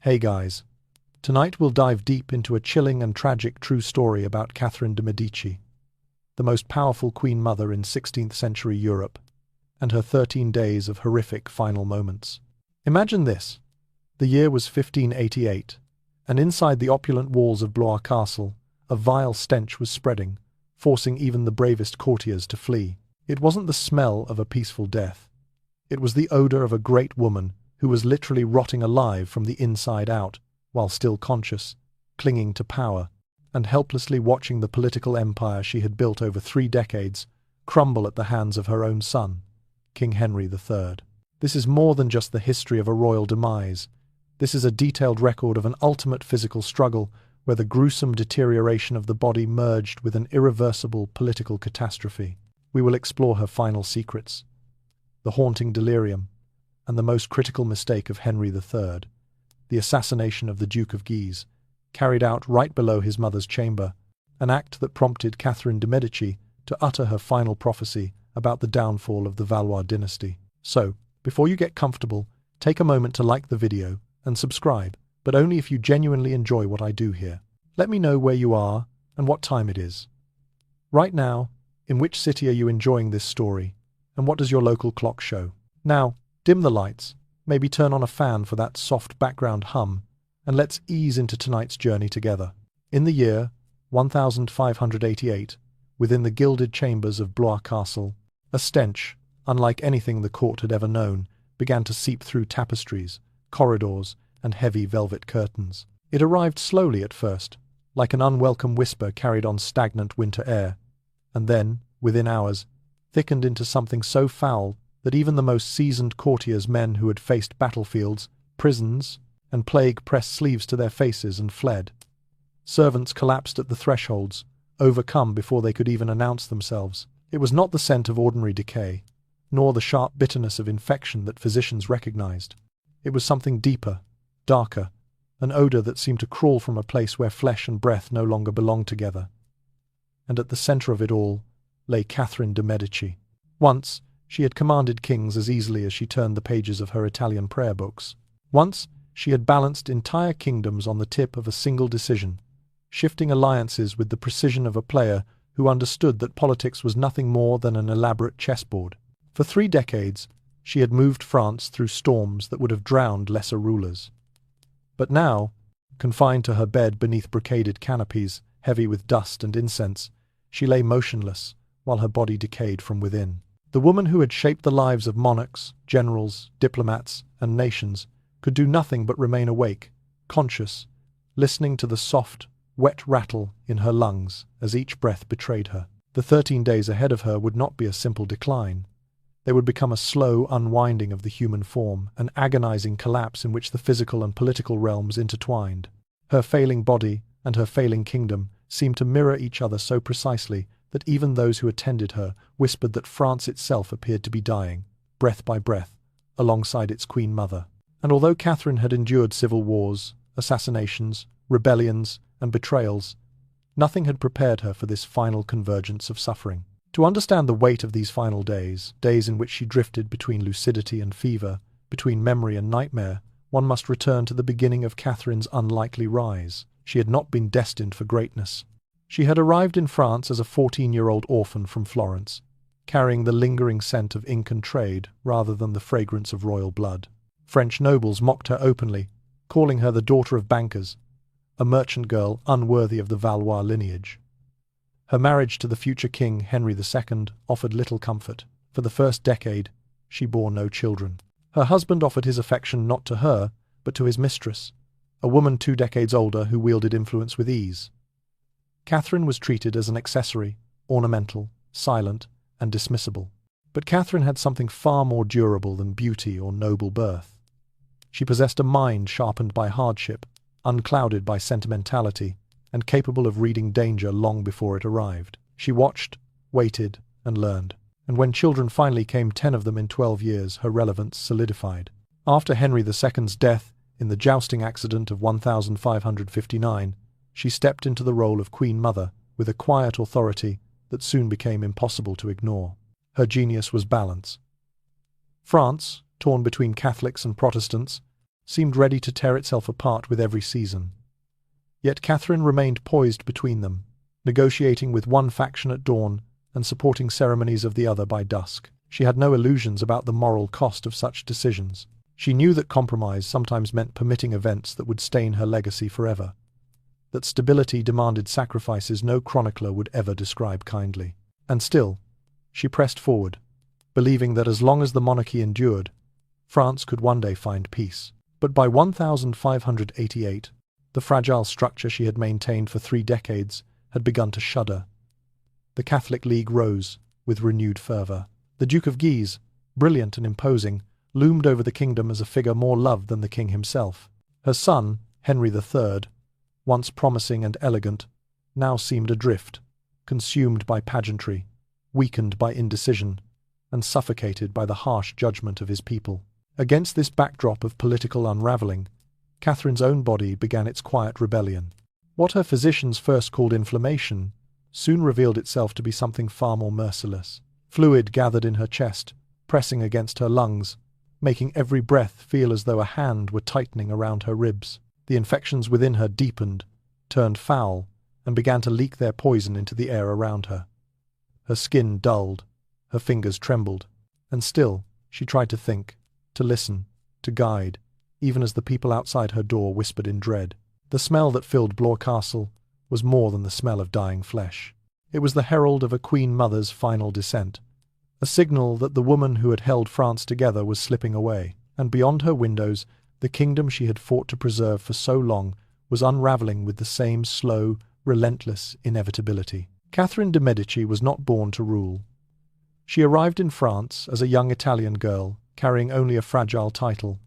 Hey guys, tonight we'll dive deep into a chilling and tragic true story about Catherine de' Medici, the most powerful queen mother in 16th century Europe, and her 13 days of horrific final moments. Imagine this. The year was 1588, and inside the opulent walls of Blois Castle, a vile stench was spreading, forcing even the bravest courtiers to flee. It wasn't the smell of a peaceful death. It was the odor of a great woman who was literally rotting alive from the inside out, while still conscious, clinging to power, and helplessly watching the political empire she had built over 3 decades crumble at the hands of her own son, King Henry III. This is more than just the history of a royal demise. This is a detailed record of an ultimate physical struggle where the gruesome deterioration of the body merged with an irreversible political catastrophe. We will explore her final secrets, the haunting delirium, and the most critical mistake of Henry III, the assassination of the Duke of Guise, carried out right below his mother's chamber, an act that prompted Catherine de' Medici to utter her final prophecy about the downfall of the Valois dynasty. So, before you get comfortable, take a moment to like the video and subscribe, but only if you genuinely enjoy what I do here. Let me know where you are and what time it is. Right now, in which city are you enjoying this story, and what does your local clock show? Now, dim the lights, maybe turn on a fan for that soft background hum, and let's ease into tonight's journey together. In the year 1588, within the gilded chambers of Blois Castle, a stench, unlike anything the court had ever known, began to seep through tapestries, corridors, and heavy velvet curtains. It arrived slowly at first, like an unwelcome whisper carried on stagnant winter air, and then, within hours, thickened into something so foul that even the most seasoned courtiers, men who had faced battlefields, prisons, and plague, pressed sleeves to their faces and fled. Servants collapsed at the thresholds, overcome before they could even announce themselves. It was not the scent of ordinary decay, nor the sharp bitterness of infection that physicians recognized. It was something deeper, darker, an odor that seemed to crawl from a place where flesh and breath no longer belonged together. And at the center of it all lay Catherine de' Medici. Once, she had commanded kings as easily as she turned the pages of her Italian prayer books. Once, she had balanced entire kingdoms on the tip of a single decision, shifting alliances with the precision of a player who understood that politics was nothing more than an elaborate chessboard. For 3 decades, she had moved France through storms that would have drowned lesser rulers. But now, confined to her bed beneath brocaded canopies, heavy with dust and incense, she lay motionless, while her body decayed from within. The woman who had shaped the lives of monarchs, generals, diplomats, and nations could do nothing but remain awake, conscious, listening to the soft, wet rattle in her lungs as each breath betrayed her. The 13 days ahead of her would not be a simple decline. They would become a slow unwinding of the human form, an agonizing collapse in which the physical and political realms intertwined. Her failing body and her failing kingdom seemed to mirror each other so precisely that even those who attended her whispered that France itself appeared to be dying, breath by breath, alongside its queen mother. And although Catherine had endured civil wars, assassinations, rebellions, and betrayals, nothing had prepared her for this final convergence of suffering. To understand the weight of these final days, days in which she drifted between lucidity and fever, between memory and nightmare, one must return to the beginning of Catherine's unlikely rise. She had not been destined for greatness. She had arrived in France as a 14-year-old orphan from Florence, carrying the lingering scent of ink and trade rather than the fragrance of royal blood. French nobles mocked her openly, calling her the daughter of bankers, a merchant girl unworthy of the Valois lineage. Her marriage to the future king Henry II offered little comfort. For the first decade, she bore no children. Her husband offered his affection not to her, but to his mistress, a woman 2 decades older who wielded influence with ease. Catherine was treated as an accessory, ornamental, silent, and dismissible. But Catherine had something far more durable than beauty or noble birth. She possessed a mind sharpened by hardship, unclouded by sentimentality, and capable of reading danger long before it arrived. She watched, waited, and learned. And when children finally came, 10 of them in 12 years, her relevance solidified. After Henry II's death, in the jousting accident of 1559, she stepped into the role of Queen Mother with a quiet authority that soon became impossible to ignore. Her genius was balance. France, torn between Catholics and Protestants, seemed ready to tear itself apart with every season. Yet Catherine remained poised between them, negotiating with one faction at dawn and supporting ceremonies of the other by dusk. She had no illusions about the moral cost of such decisions. She knew that compromise sometimes meant permitting events that would stain her legacy forever, that stability demanded sacrifices no chronicler would ever describe kindly. And still, she pressed forward, believing that as long as the monarchy endured, France could one day find peace. But by 1588, the fragile structure she had maintained for 3 decades had begun to shudder. The Catholic League rose with renewed fervour. The Duke of Guise, brilliant and imposing, loomed over the kingdom as a figure more loved than the king himself. Her son, Henry III, once promising and elegant, now seemed adrift, consumed by pageantry, weakened by indecision, and suffocated by the harsh judgment of his people. Against this backdrop of political unravelling, Catherine's own body began its quiet rebellion. What her physicians first called inflammation soon revealed itself to be something far more merciless. Fluid gathered in her chest, pressing against her lungs, making every breath feel as though a hand were tightening around her ribs. The infections within her deepened, turned foul, and began to leak their poison into the air around her. Her skin dulled, her fingers trembled, and still she tried to think, to listen, to guide, even as the people outside her door whispered in dread. The smell that filled Blois Castle was more than the smell of dying flesh. It was the herald of a queen mother's final descent, a signal that the woman who had held France together was slipping away, and beyond her windows, the kingdom she had fought to preserve for so long was unravelling with the same slow, relentless inevitability. Catherine de' Medici was not born to rule. She arrived in France as a young Italian girl, carrying only a fragile title,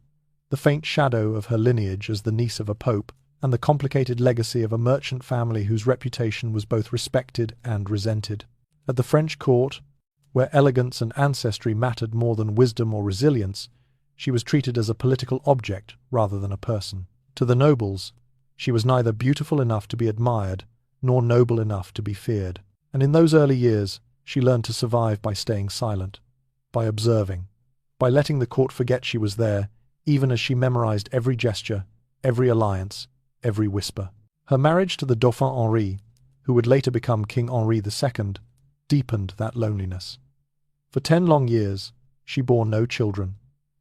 the faint shadow of her lineage as the niece of a pope, and the complicated legacy of a merchant family whose reputation was both respected and resented. At the French court, where elegance and ancestry mattered more than wisdom or resilience, she was treated as a political object rather than a person. To the nobles, she was neither beautiful enough to be admired nor noble enough to be feared. And in those early years, she learned to survive by staying silent, by observing, by letting the court forget she was there, even as she memorized every gesture, every alliance, every whisper. Her marriage to the Dauphin Henri, who would later become King Henri II, deepened that loneliness. For 10 long years, she bore no children,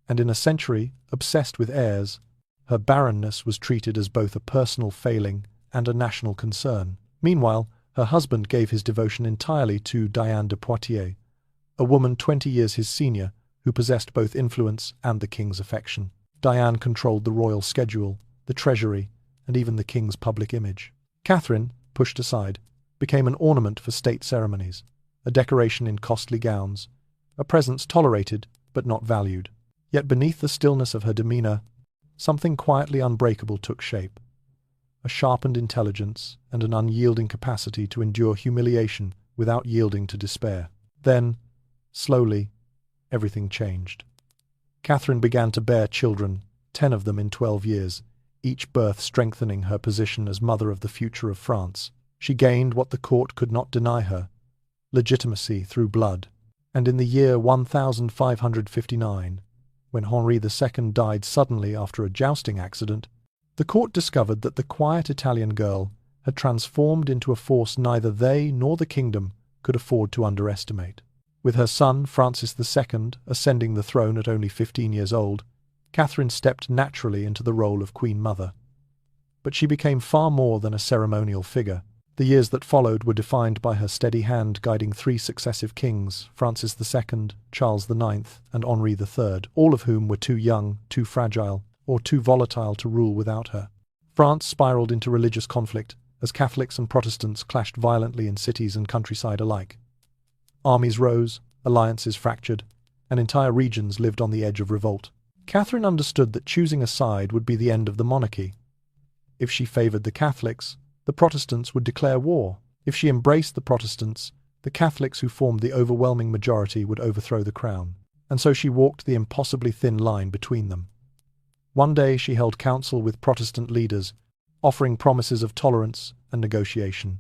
and in a century obsessed with heirs, her barrenness was treated as both a personal failing and a national concern. Meanwhile, her husband gave his devotion entirely to Diane de Poitiers, a woman 20 years his senior, who possessed both influence and the king's affection. Diane controlled the royal schedule, the treasury, and even the king's public image. Catherine, pushed aside, became an ornament for state ceremonies, a decoration in costly gowns, a presence tolerated but not valued. Yet beneath the stillness of her demeanour, something quietly unbreakable took shape. A sharpened intelligence and an unyielding capacity to endure humiliation without yielding to despair. Then, slowly, everything changed. Catherine began to bear children, 10 of them in 12 years, each birth strengthening her position as mother of the future of France. She gained what the court could not deny her, legitimacy through blood. And in the year 1559, when Henri II died suddenly after a jousting accident, the court discovered that the quiet Italian girl had transformed into a force neither they nor the kingdom could afford to underestimate. With her son, Francis II, ascending the throne at only 15 years old, Catherine stepped naturally into the role of Queen Mother. But she became far more than a ceremonial figure. The years that followed were defined by her steady hand guiding 3 successive kings, Francis II, Charles IX, and Henri III, all of whom were too young, too fragile, or too volatile to rule without her. France spiraled into religious conflict as Catholics and Protestants clashed violently in cities and countryside alike. Armies rose, alliances fractured, and entire regions lived on the edge of revolt. Catherine understood that choosing a side would be the end of the monarchy. If she favoured the Catholics, the Protestants would declare war. If she embraced the Protestants, the Catholics who formed the overwhelming majority would overthrow the crown. And so she walked the impossibly thin line between them. One day she held council with Protestant leaders, offering promises of tolerance and negotiation.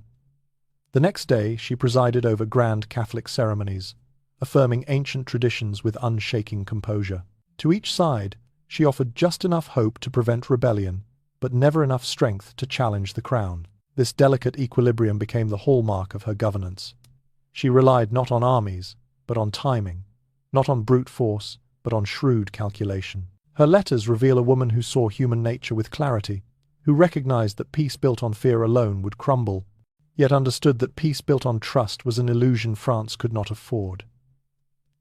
The next day she presided over grand Catholic ceremonies, affirming ancient traditions with unshaking composure. To each side, She offered just enough hope to prevent rebellion, but never enough strength to challenge the crown. This delicate equilibrium became the hallmark of her governance. She relied not on armies, but on timing, not on brute force, but on shrewd calculation. Her letters reveal a woman who saw human nature with clarity, who recognized that peace built on fear alone would crumble, yet understood that peace built on trust was an illusion France could not afford.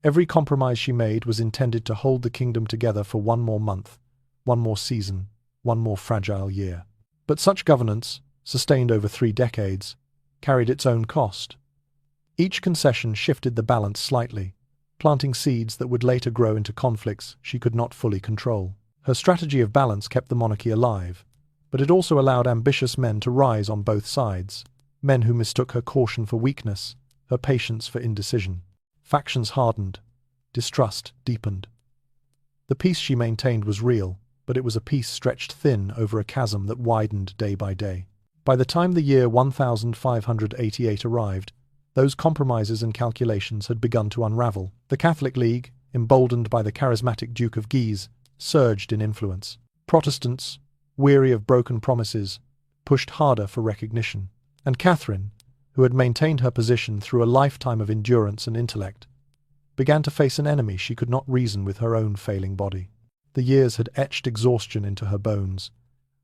Every compromise she made was intended to hold the kingdom together for one more month, one more season, one more fragile year. But such governance, sustained over 3 decades, carried its own cost. Each concession shifted the balance slightly, planting seeds that would later grow into conflicts she could not fully control. Her strategy of balance kept the monarchy alive, but it also allowed ambitious men to rise on both sides, men who mistook her caution for weakness, her patience for indecision. Factions hardened, distrust deepened. The peace she maintained was real, but it was a peace stretched thin over a chasm that widened day by day. By the time the year 1588 arrived, those compromises and calculations had begun to unravel. The Catholic League, emboldened by the charismatic Duke of Guise, surged in influence. Protestants, weary of broken promises, pushed harder for recognition. And Catherine, who had maintained her position through a lifetime of endurance and intellect, began to face an enemy she could not reason with her own failing body. The years had etched exhaustion into her bones,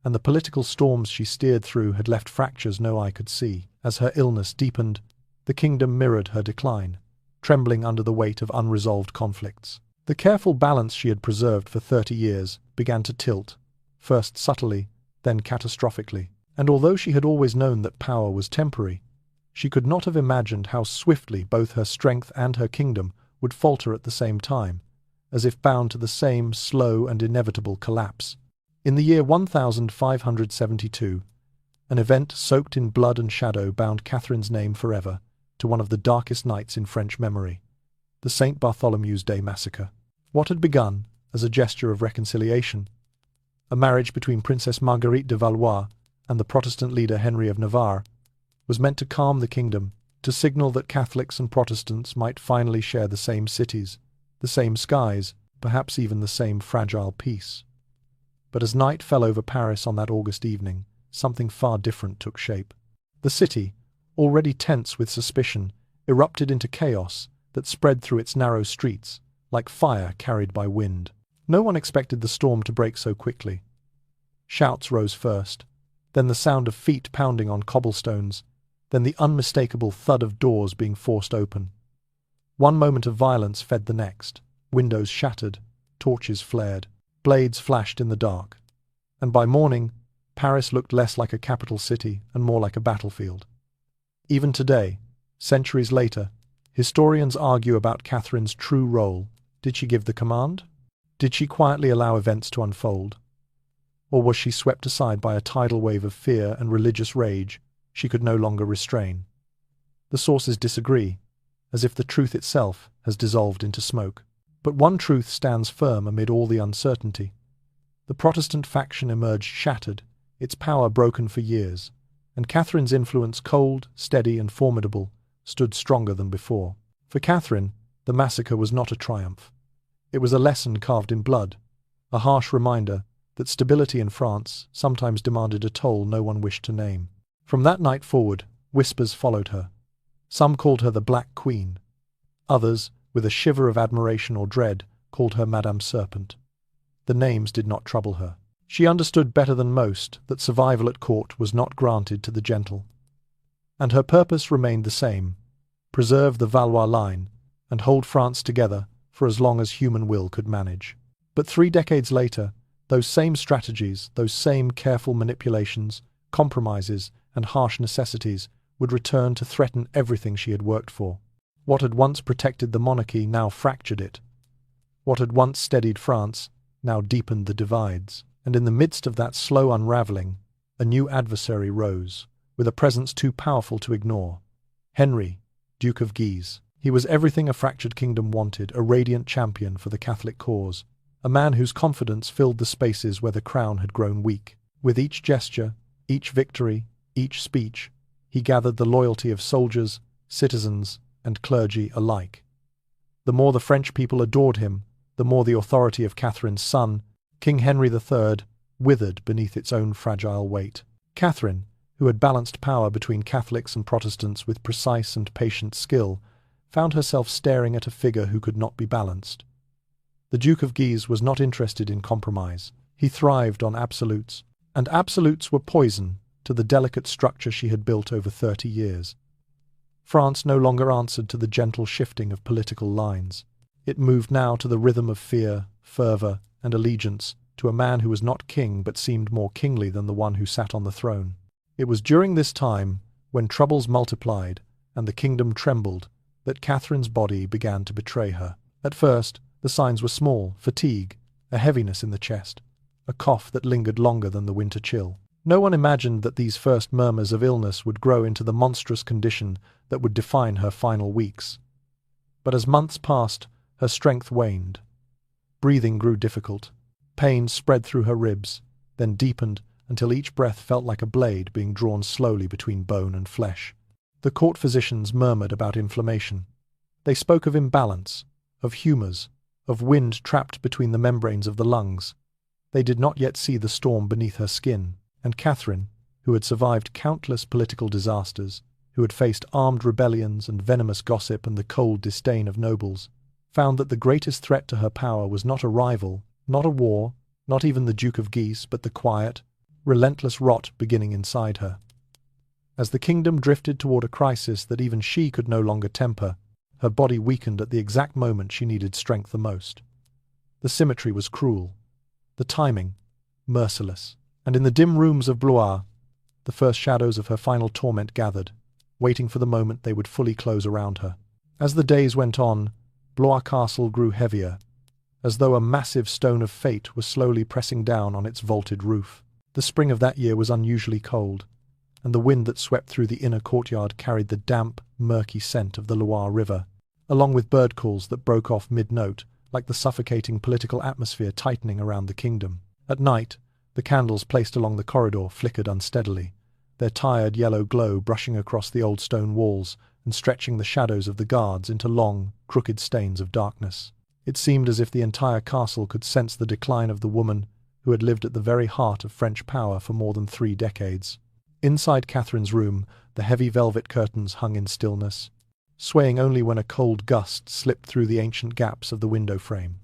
and the political storms she steered through had left fractures no eye could see. As her illness deepened, the kingdom mirrored her decline, trembling under the weight of unresolved conflicts. The careful balance she had preserved for 30 years began to tilt, first subtly, then catastrophically. And although she had always known that power was temporary, she could not have imagined how swiftly both her strength and her kingdom would falter at the same time, as if bound to the same slow and inevitable collapse. In the year 1572, an event soaked in blood and shadow bound Catherine's name forever to one of the darkest nights in French memory, the St. Bartholomew's Day massacre. What had begun as a gesture of reconciliation, a marriage between Princess Marguerite de Valois and the Protestant leader Henry of Navarre, was meant to calm the kingdom, to signal that Catholics and Protestants might finally share the same cities, the same skies, perhaps even the same fragile peace. But as night fell over Paris on that August evening, something far different took shape. The city, already tense with suspicion, erupted into chaos that spread through its narrow streets, like fire carried by wind. No one expected the storm to break so quickly. Shouts rose first, then the sound of feet pounding on cobblestones, then the unmistakable thud of doors being forced open. One moment of violence fed the next. Windows shattered, torches flared, blades flashed in the dark. And by morning, Paris looked less like a capital city and more like a battlefield. Even today, centuries later, historians argue about Catherine's true role. Did she give the command? Did she quietly allow events to unfold? Or was she swept aside by a tidal wave of fear and religious rage she could no longer restrain? The sources disagree, as if the truth itself has dissolved into smoke. But one truth stands firm amid all the uncertainty. The Protestant faction emerged shattered, its power broken for years, and Catherine's influence, cold, steady, and formidable, stood stronger than before. For Catherine, the massacre was not a triumph. It was a lesson carved in blood, a harsh reminder that stability in France sometimes demanded a toll no one wished to name. From that night forward, whispers followed her. Some called her the Black Queen. Others, with a shiver of admiration or dread, called her Madame Serpent. The names did not trouble her. She understood better than most that survival at court was not granted to the gentle. And her purpose remained the same: preserve the Valois line and hold France together for as long as human will could manage. But 3 decades later, those same strategies, those same careful manipulations, compromises, and harsh necessities would return to threaten everything she had worked for. What had once protected the monarchy now fractured it. What had once steadied France now deepened the divides. And in the midst of that slow unravelling, a new adversary rose, with a presence too powerful to ignore. Henry, Duke of Guise. He was everything a fractured kingdom wanted, a radiant champion for the Catholic cause, a man whose confidence filled the spaces where the crown had grown weak. With each gesture, each victory, each speech, he gathered the loyalty of soldiers, citizens, and clergy alike. The more the French people adored him, the more the authority of Catherine's son, King Henry III withered beneath its own fragile weight. Catherine, who had balanced power between Catholics and Protestants with precise and patient skill, found herself staring at a figure who could not be balanced. The Duke of Guise was not interested in compromise. He thrived on absolutes, and absolutes were poison to the delicate structure she had built over 30 years. France no longer answered to the gentle shifting of political lines. It moved now to the rhythm of fear, fervour, and allegiance to a man who was not king but seemed more kingly than the one who sat on the throne. It was during this time, when troubles multiplied and the kingdom trembled, that Catherine's body began to betray her. At first, the signs were small: fatigue, a heaviness in the chest, a cough that lingered longer than the winter chill. No one imagined that these first murmurs of illness would grow into the monstrous condition that would define her final weeks. But as months passed, her strength waned. Breathing grew difficult. Pain spread through her ribs, then deepened until each breath felt like a blade being drawn slowly between bone and flesh. The court physicians murmured about inflammation. They spoke of imbalance, of humours, of wind trapped between the membranes of the lungs. They did not yet see the storm beneath her skin, and Catherine, who had survived countless political disasters, who had faced armed rebellions and venomous gossip and the cold disdain of nobles, found that the greatest threat to her power was not a rival, not a war, not even the Duke of Guise, but the quiet, relentless rot beginning inside her. As the kingdom drifted toward a crisis that even she could no longer temper, her body weakened at the exact moment she needed strength the most. The symmetry was cruel, the timing merciless, and in the dim rooms of Blois, the first shadows of her final torment gathered, waiting for the moment they would fully close around her. As the days went on, Blois Castle grew heavier, as though a massive stone of fate was slowly pressing down on its vaulted roof. The spring of that year was unusually cold, and the wind that swept through the inner courtyard carried the damp, murky scent of the Loire River, along with bird calls that broke off mid-note, like the suffocating political atmosphere tightening around the kingdom. At night, the candles placed along the corridor flickered unsteadily, their tired yellow glow brushing across the old stone walls and stretching the shadows of the guards into long, crooked stains of darkness. It seemed as if the entire castle could sense the decline of the woman who had lived at the very heart of French power for more than 3 decades. Inside Catherine's room, the heavy velvet curtains hung in stillness, swaying only when a cold gust slipped through the ancient gaps of the window frame.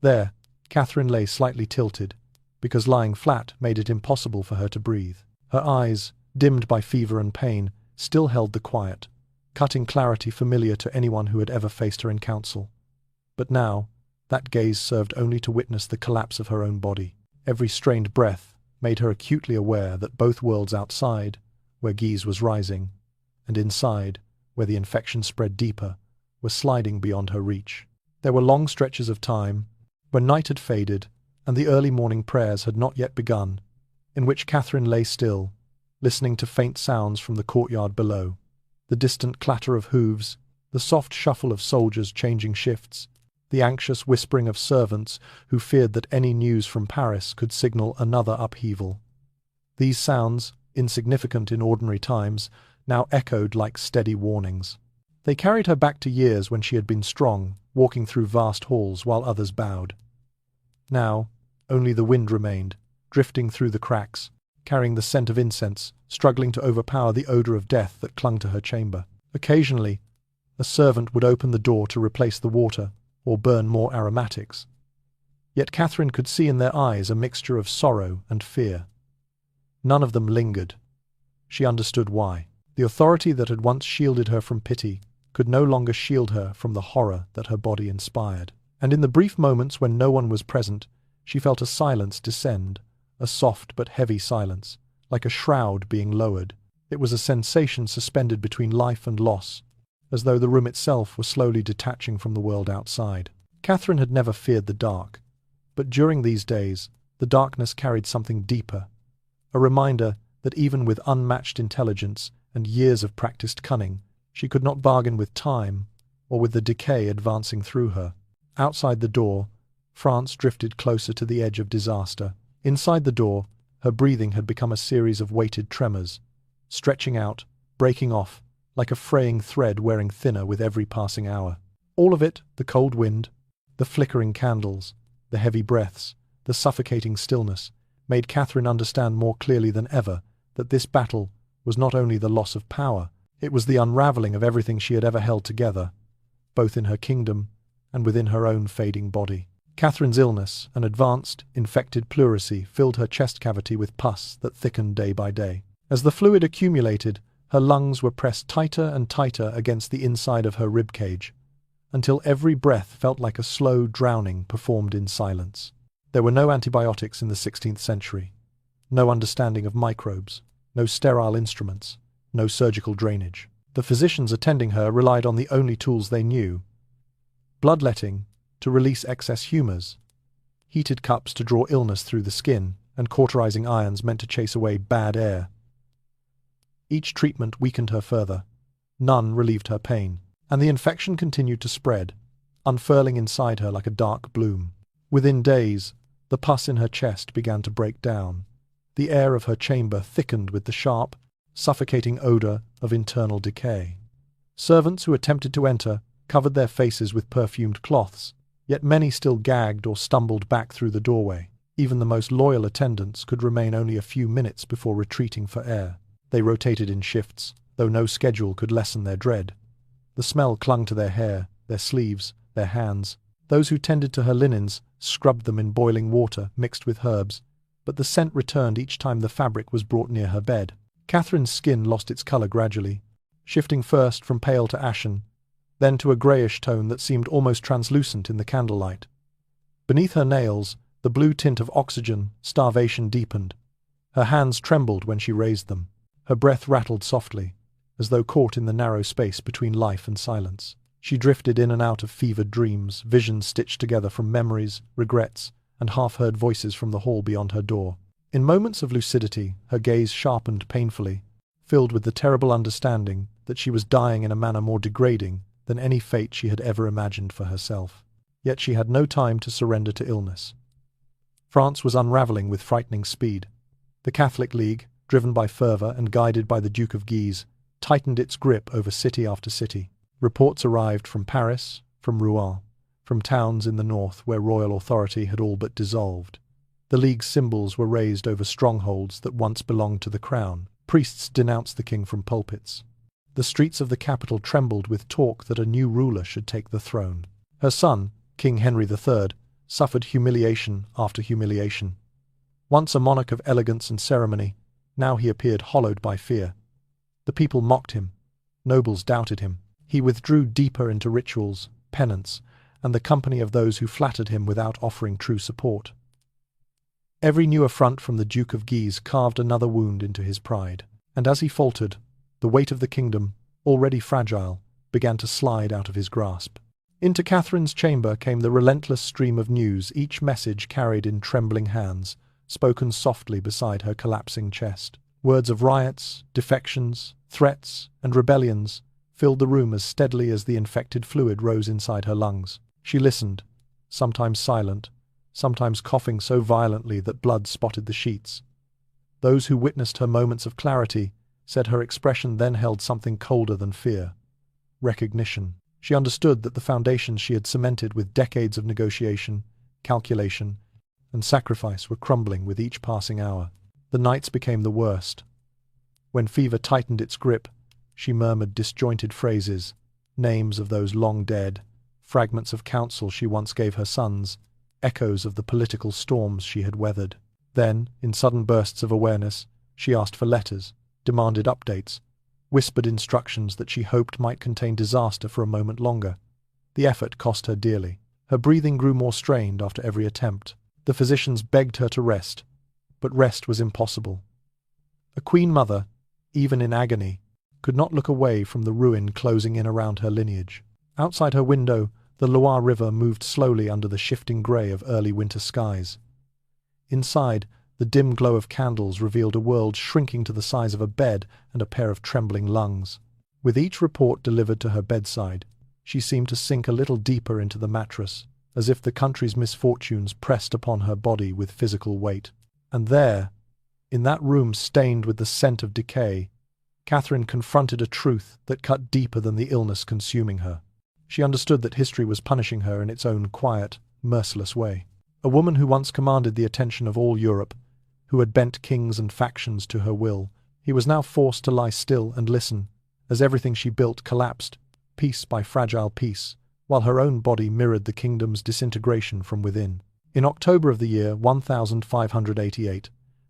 There, Catherine lay slightly tilted, because lying flat made it impossible for her to breathe. Her eyes, dimmed by fever and pain, still held the quiet, cutting clarity familiar to anyone who had ever faced her in council. But now, that gaze served only to witness the collapse of her own body. Every strained breath made her acutely aware that both worlds outside, where Guise was rising, and inside, where the infection spread deeper, were sliding beyond her reach. There were long stretches of time, when night had faded and the early morning prayers had not yet begun, in which Catherine lay still, listening to faint sounds from the courtyard below, the distant clatter of hooves, the soft shuffle of soldiers changing shifts, the anxious whispering of servants who feared that any news from Paris could signal another upheaval. These sounds, insignificant in ordinary times, now echoed like steady warnings. They carried her back to years when she had been strong, walking through vast halls while others bowed. Now, only the wind remained, drifting through the cracks, carrying the scent of incense, struggling to overpower the odour of death that clung to her chamber. Occasionally, a servant would open the door to replace the water or burn more aromatics. Yet Catherine could see in their eyes a mixture of sorrow and fear. None of them lingered. She understood why. The authority that had once shielded her from pity could no longer shield her from the horror that her body inspired. And in the brief moments when no one was present, she felt a silence descend, a soft but heavy silence, like a shroud being lowered. It was a sensation suspended between life and loss, as though the room itself were slowly detaching from the world outside. Catherine had never feared the dark, but during these days, the darkness carried something deeper, a reminder that even with unmatched intelligence and years of practiced cunning, she could not bargain with time or with the decay advancing through her. Outside the door, France drifted closer to the edge of disaster. Inside the door, her breathing had become a series of weighted tremors, stretching out, breaking off, like a fraying thread wearing thinner with every passing hour. All of it, the cold wind, the flickering candles, the heavy breaths, the suffocating stillness, made Catherine understand more clearly than ever that this battle was not only the loss of power, it was the unraveling of everything she had ever held together, both in her kingdom and within her own fading body. Catherine's illness, an advanced, infected pleurisy, filled her chest cavity with pus that thickened day by day. As the fluid accumulated, her lungs were pressed tighter and tighter against the inside of her ribcage, until every breath felt like a slow drowning performed in silence. There were no antibiotics in the 16th century, no understanding of microbes, no sterile instruments, no surgical drainage. The physicians attending her relied on the only tools they knew: bloodletting to release excess humours, heated cups to draw illness through the skin, and cauterizing irons meant to chase away bad air. Each treatment weakened her further, none relieved her pain, and the infection continued to spread, unfurling inside her like a dark bloom. Within days, the pus in her chest began to break down. The air of her chamber thickened with the sharp, suffocating odour of internal decay. Servants who attempted to enter covered their faces with perfumed cloths, yet many still gagged or stumbled back through the doorway. Even the most loyal attendants could remain only a few minutes before retreating for air. They rotated in shifts, though no schedule could lessen their dread. The smell clung to their hair, their sleeves, their hands. Those who tended to her linens scrubbed them in boiling water mixed with herbs, but the scent returned each time the fabric was brought near her bed. Catherine's skin lost its colour gradually, shifting first from pale to ashen, then to a greyish tone that seemed almost translucent in the candlelight. Beneath her nails, the blue tint of oxygen, starvation deepened. Her hands trembled when she raised them. Her breath rattled softly, as though caught in the narrow space between life and silence. She drifted in and out of fevered dreams, visions stitched together from memories, regrets, and half-heard voices from the hall beyond her door. In moments of lucidity, her gaze sharpened painfully, filled with the terrible understanding that she was dying in a manner more degrading than any fate she had ever imagined for herself. Yet she had no time to surrender to illness. France was unravelling with frightening speed. The Catholic League, driven by fervour and guided by the Duke of Guise, tightened its grip over city after city. Reports arrived from Paris, from Rouen, from towns in the north where royal authority had all but dissolved. The League's symbols were raised over strongholds that once belonged to the crown. Priests denounced the king from pulpits. The streets of the capital trembled with talk that a new ruler should take the throne. Her son, King Henry III, suffered humiliation after humiliation. Once a monarch of elegance and ceremony, now he appeared hollowed by fear. The people mocked him. Nobles doubted him. He withdrew deeper into rituals, penance, and the company of those who flattered him without offering true support. Every new affront from the Duke of Guise carved another wound into his pride, and as he faltered, the weight of the kingdom, already fragile, began to slide out of his grasp. Into Catherine's chamber came the relentless stream of news, each message carried in trembling hands, spoken softly beside her collapsing chest. Words of riots, defections, threats, and rebellions filled the room as steadily as the infected fluid rose inside her lungs. She listened, sometimes silent, sometimes coughing so violently that blood spotted the sheets. Those who witnessed her moments of clarity said her expression then held something colder than fear: recognition. She understood that the foundations she had cemented with decades of negotiation, calculation, and sacrifice were crumbling with each passing hour. The nights became the worst. When fever tightened its grip, she murmured disjointed phrases, names of those long dead, fragments of counsel she once gave her sons, echoes of the political storms she had weathered. Then, in sudden bursts of awareness, she asked for letters, demanded updates, whispered instructions that she hoped might contain disaster for a moment longer. The effort cost her dearly. Her breathing grew more strained after every attempt. The physicians begged her to rest, but rest was impossible. A queen mother, even in agony, could not look away from the ruin closing in around her lineage. Outside her window, the Loire River moved slowly under the shifting grey of early winter skies. Inside, the dim glow of candles revealed a world shrinking to the size of a bed and a pair of trembling lungs. With each report delivered to her bedside, she seemed to sink a little deeper into the mattress, as if the country's misfortunes pressed upon her body with physical weight. And there, in that room stained with the scent of decay, Catherine confronted a truth that cut deeper than the illness consuming her. She understood that history was punishing her in its own quiet, merciless way. a woman who once commanded the attention of all Europe, who had bent kings and factions to her will. He was now forced to lie still and listen, as everything she built collapsed, piece by fragile piece, while her own body mirrored the kingdom's disintegration from within. In October of the year 1588,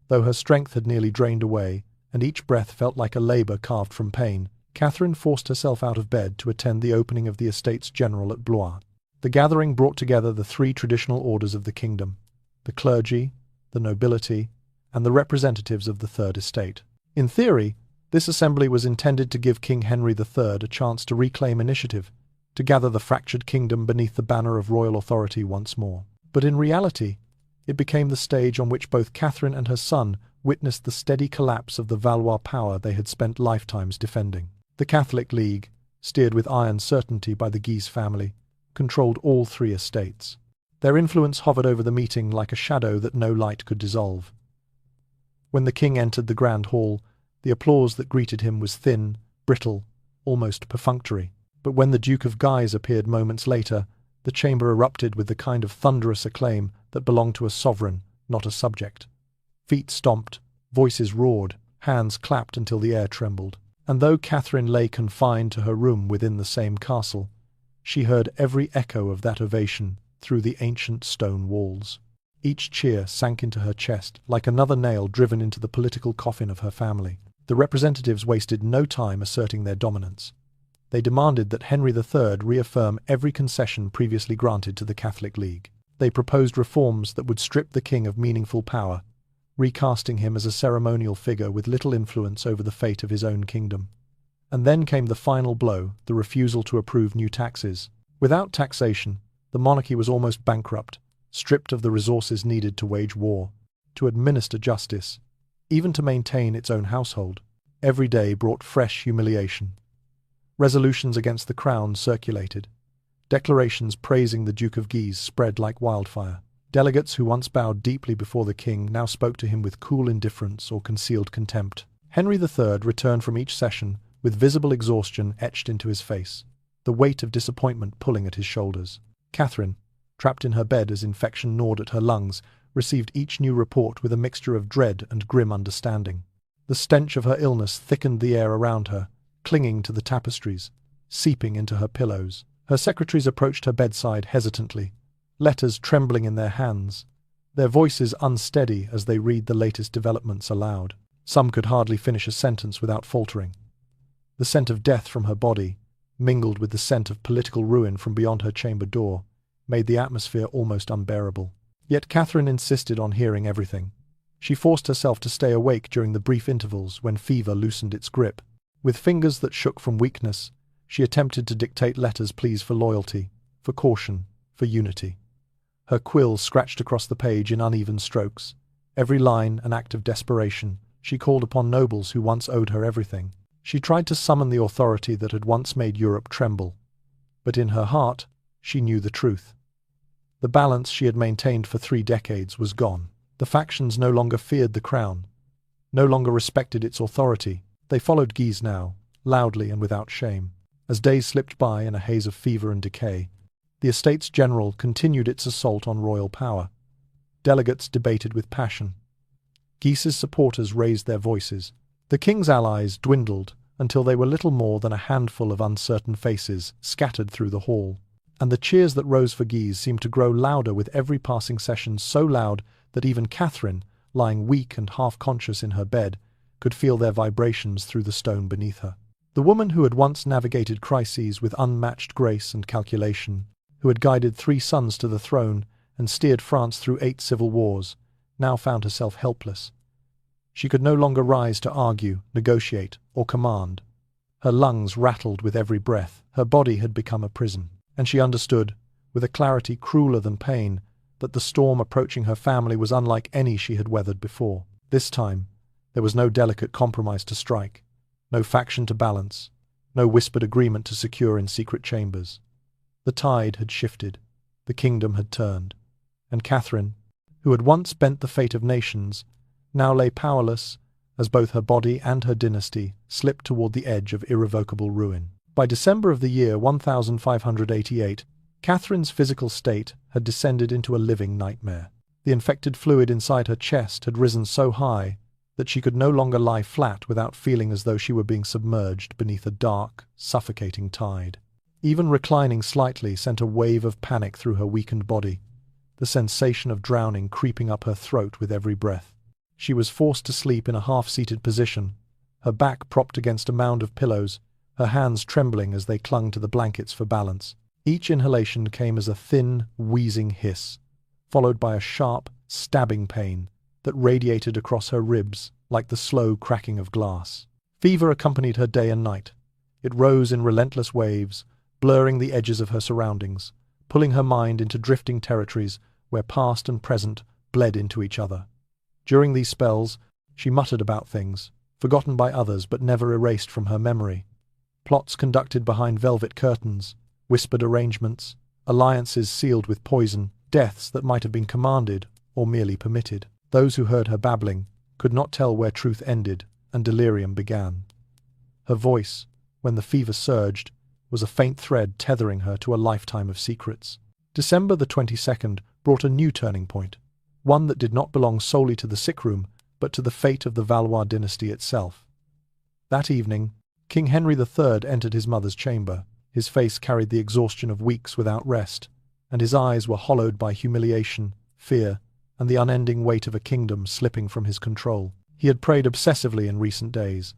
though her strength had nearly drained away, and each breath felt like a labour carved from pain, Catherine forced herself out of bed to attend the opening of the Estates General at Blois. The gathering brought together the three traditional orders of the kingdom: the clergy, the nobility, and the representatives of the Third Estate. In theory, this assembly was intended to give King Henry III a chance to reclaim initiative, to gather the fractured kingdom beneath the banner of royal authority once more. But in reality, it became the stage on which both Catherine and her son witnessed the steady collapse of the Valois power they had spent lifetimes defending. The Catholic League, steered with iron certainty by the Guise family, controlled all three estates. Their influence hovered over the meeting like a shadow that no light could dissolve. When the king entered the grand hall, the applause that greeted him was thin, brittle, almost perfunctory. But when the Duke of Guise appeared moments later, the chamber erupted with the kind of thunderous acclaim that belonged to a sovereign, not a subject. Feet stomped, voices roared, hands clapped until the air trembled. And though Catherine lay confined to her room within the same castle, she heard every echo of that ovation through the ancient stone walls. Each cheer sank into her chest like another nail driven into the political coffin of her family. The representatives wasted no time asserting their dominance. They demanded that Henry III reaffirm every concession previously granted to the Catholic League. They proposed reforms that would strip the king of meaningful power, recasting him as a ceremonial figure with little influence over the fate of his own kingdom. And then came the final blow, the refusal to approve new taxes. Without taxation, the monarchy was almost bankrupt, stripped of the resources needed to wage war, to administer justice, even to maintain its own household. Every day brought fresh humiliation. Resolutions against the crown circulated. Declarations praising the Duke of Guise spread like wildfire. Delegates who once bowed deeply before the king now spoke to him with cool indifference or concealed contempt. Henry III returned from each session with visible exhaustion etched into his face, the weight of disappointment pulling at his shoulders. Catherine, trapped in her bed as infection gnawed at her lungs, received each new report with a mixture of dread and grim understanding. The stench of her illness thickened the air around her, clinging to the tapestries, seeping into her pillows. Her secretaries approached her bedside hesitantly, letters trembling in their hands, their voices unsteady as they read the latest developments aloud. Some could hardly finish a sentence without faltering. The scent of death from her body, mingled with the scent of political ruin from beyond her chamber door, made the atmosphere almost unbearable. Yet Catherine insisted on hearing everything. She forced herself to stay awake during the brief intervals when fever loosened its grip. With fingers that shook from weakness, she attempted to dictate letters pleas for loyalty, for caution, for unity. Her quill scratched across the page in uneven strokes, every line an act of desperation. She called upon nobles who once owed her everything. She tried to summon the authority that had once made Europe tremble. But in her heart, she knew the truth. The balance she had maintained for 3 decades was gone. The factions no longer feared the crown, no longer respected its authority. They followed Guise now, loudly and without shame. As days slipped by in a haze of fever and decay, the Estates General continued its assault on royal power. Delegates debated with passion. Guise's supporters raised their voices. The king's allies dwindled until they were little more than a handful of uncertain faces scattered through the hall. And the cheers that rose for Guise seemed to grow louder with every passing session, so loud that even Catherine, lying weak and half-conscious in her bed, could feel their vibrations through the stone beneath her. The woman who had once navigated crises with unmatched grace and calculation, who had guided 3 sons to the throne and steered France through 8 civil wars, now found herself helpless. She could no longer rise to argue, negotiate, or command. Her lungs rattled with every breath. Her body had become a prison. And she understood, with a clarity crueler than pain, that the storm approaching her family was unlike any she had weathered before. This time, there was no delicate compromise to strike, no faction to balance, no whispered agreement to secure in secret chambers. The tide had shifted, the kingdom had turned, and Catherine, who had once bent the fate of nations, now lay powerless as both her body and her dynasty slipped toward the edge of irrevocable ruin. By December of the year 1588, Catherine's physical state had descended into a living nightmare. The infected fluid inside her chest had risen so high that she could no longer lie flat without feeling as though she were being submerged beneath a dark, suffocating tide. Even reclining slightly sent a wave of panic through her weakened body, the sensation of drowning creeping up her throat with every breath. She was forced to sleep in a half-seated position, her back propped against a mound of pillows, her hands trembling as they clung to the blankets for balance. Each inhalation came as a thin, wheezing hiss, followed by a sharp, stabbing pain that radiated across her ribs like the slow cracking of glass. Fever accompanied her day and night. It rose in relentless waves, blurring the edges of her surroundings, pulling her mind into drifting territories where past and present bled into each other. During these spells, she muttered about things, forgotten by others but never erased from her memory. Plots conducted behind velvet curtains, whispered arrangements, alliances sealed with poison, deaths that might have been commanded or merely permitted. Those who heard her babbling could not tell where truth ended and delirium began. Her voice, when the fever surged, was a faint thread tethering her to a lifetime of secrets. December the 22nd brought a new turning point, one that did not belong solely to the sick room, but to the fate of the Valois dynasty itself. That evening, King Henry III entered his mother's chamber. His face carried the exhaustion of weeks without rest, and his eyes were hollowed by humiliation, fear, and the unending weight of a kingdom slipping from his control. He had prayed obsessively in recent days,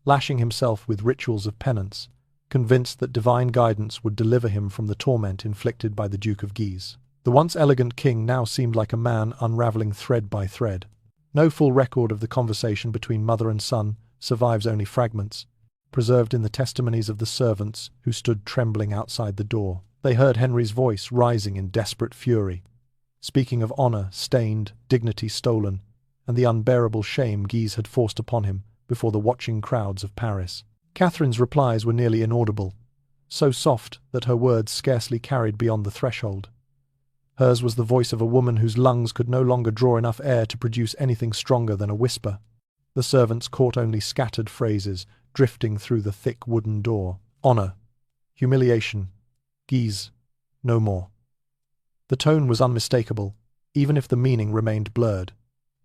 lashing himself with rituals of penance, convinced that divine guidance would deliver him from the torment inflicted by the Duke of Guise. The once elegant king now seemed like a man unravelling thread by thread. No full record of the conversation between mother and son survives, only fragments, preserved in the testimonies of the servants who stood trembling outside the door. They heard Henry's voice rising in desperate fury, speaking of honour stained, dignity stolen, and the unbearable shame Guise had forced upon him before the watching crowds of Paris. Catherine's replies were nearly inaudible, so soft that her words scarcely carried beyond the threshold. Hers was the voice of a woman whose lungs could no longer draw enough air to produce anything stronger than a whisper. The servants caught only scattered phrases drifting through the thick wooden door. Honour, humiliation, Guise, no more. The tone was unmistakable, even if the meaning remained blurred.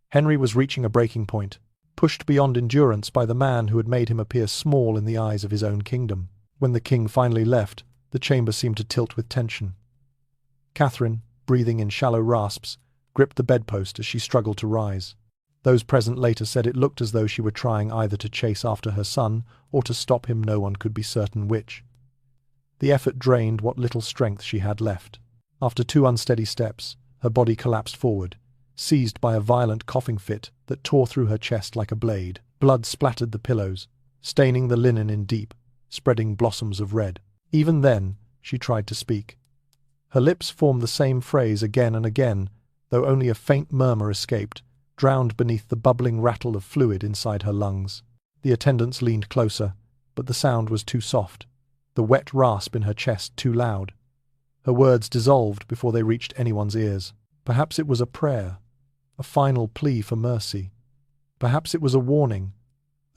Henry was reaching a breaking point, pushed beyond endurance by the man who had made him appear small in the eyes of his own kingdom. When the king finally left, the chamber seemed to tilt with tension. Catherine, breathing in shallow rasps, gripped the bedpost as she struggled to rise. Those present later said it looked as though she were trying either to chase after her son or to stop him, no one could be certain which. The effort drained what little strength she had left. After 2 unsteady steps, her body collapsed forward, seized by a violent coughing fit that tore through her chest like a blade. Blood splattered the pillows, staining the linen in deep, spreading blossoms of red. Even then, she tried to speak. Her lips formed the same phrase again and again, though only a faint murmur escaped, drowned beneath the bubbling rattle of fluid inside her lungs. The attendants leaned closer, but the sound was too soft, the wet rasp in her chest too loud. Her words dissolved before they reached anyone's ears. Perhaps it was a prayer, a final plea for mercy. Perhaps it was a warning,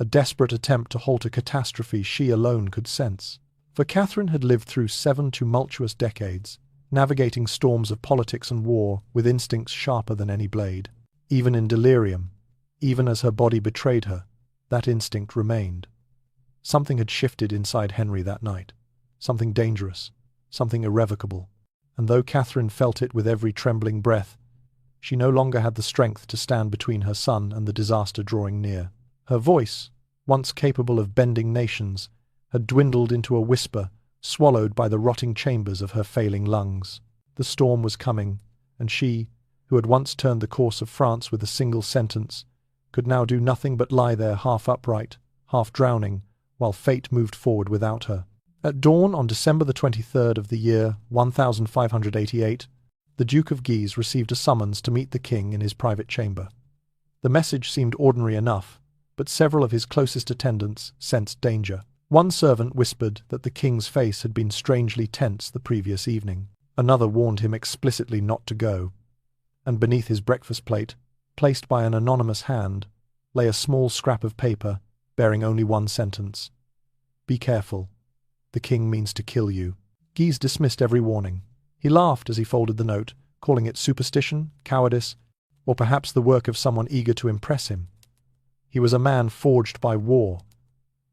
a desperate attempt to halt a catastrophe she alone could sense. For Catherine had lived through 7 tumultuous decades, navigating storms of politics and war with instincts sharper than any blade. Even in delirium, even as her body betrayed her, that instinct remained. Something had shifted inside Henry that night, something dangerous, something irrevocable, and though Catherine felt it with every trembling breath, she no longer had the strength to stand between her son and the disaster drawing near. Her voice, once capable of bending nations, had dwindled into a whisper, swallowed by the rotting chambers of her failing lungs. The storm was coming, and she, who had once turned the course of France with a single sentence, could now do nothing but lie there half upright, half drowning, while fate moved forward without her. At dawn on December the 23rd of the year 1588, the Duke of Guise received a summons to meet the king in his private chamber. The message seemed ordinary enough, but several of his closest attendants sensed danger. One servant whispered that the king's face had been strangely tense the previous evening. Another warned him explicitly not to go, and beneath his breakfast plate, placed by an anonymous hand, lay a small scrap of paper bearing only one sentence. "Be careful. The king means to kill you." Guise dismissed every warning. He laughed as he folded the note, calling it superstition, cowardice, or perhaps the work of someone eager to impress him. He was a man forged by war,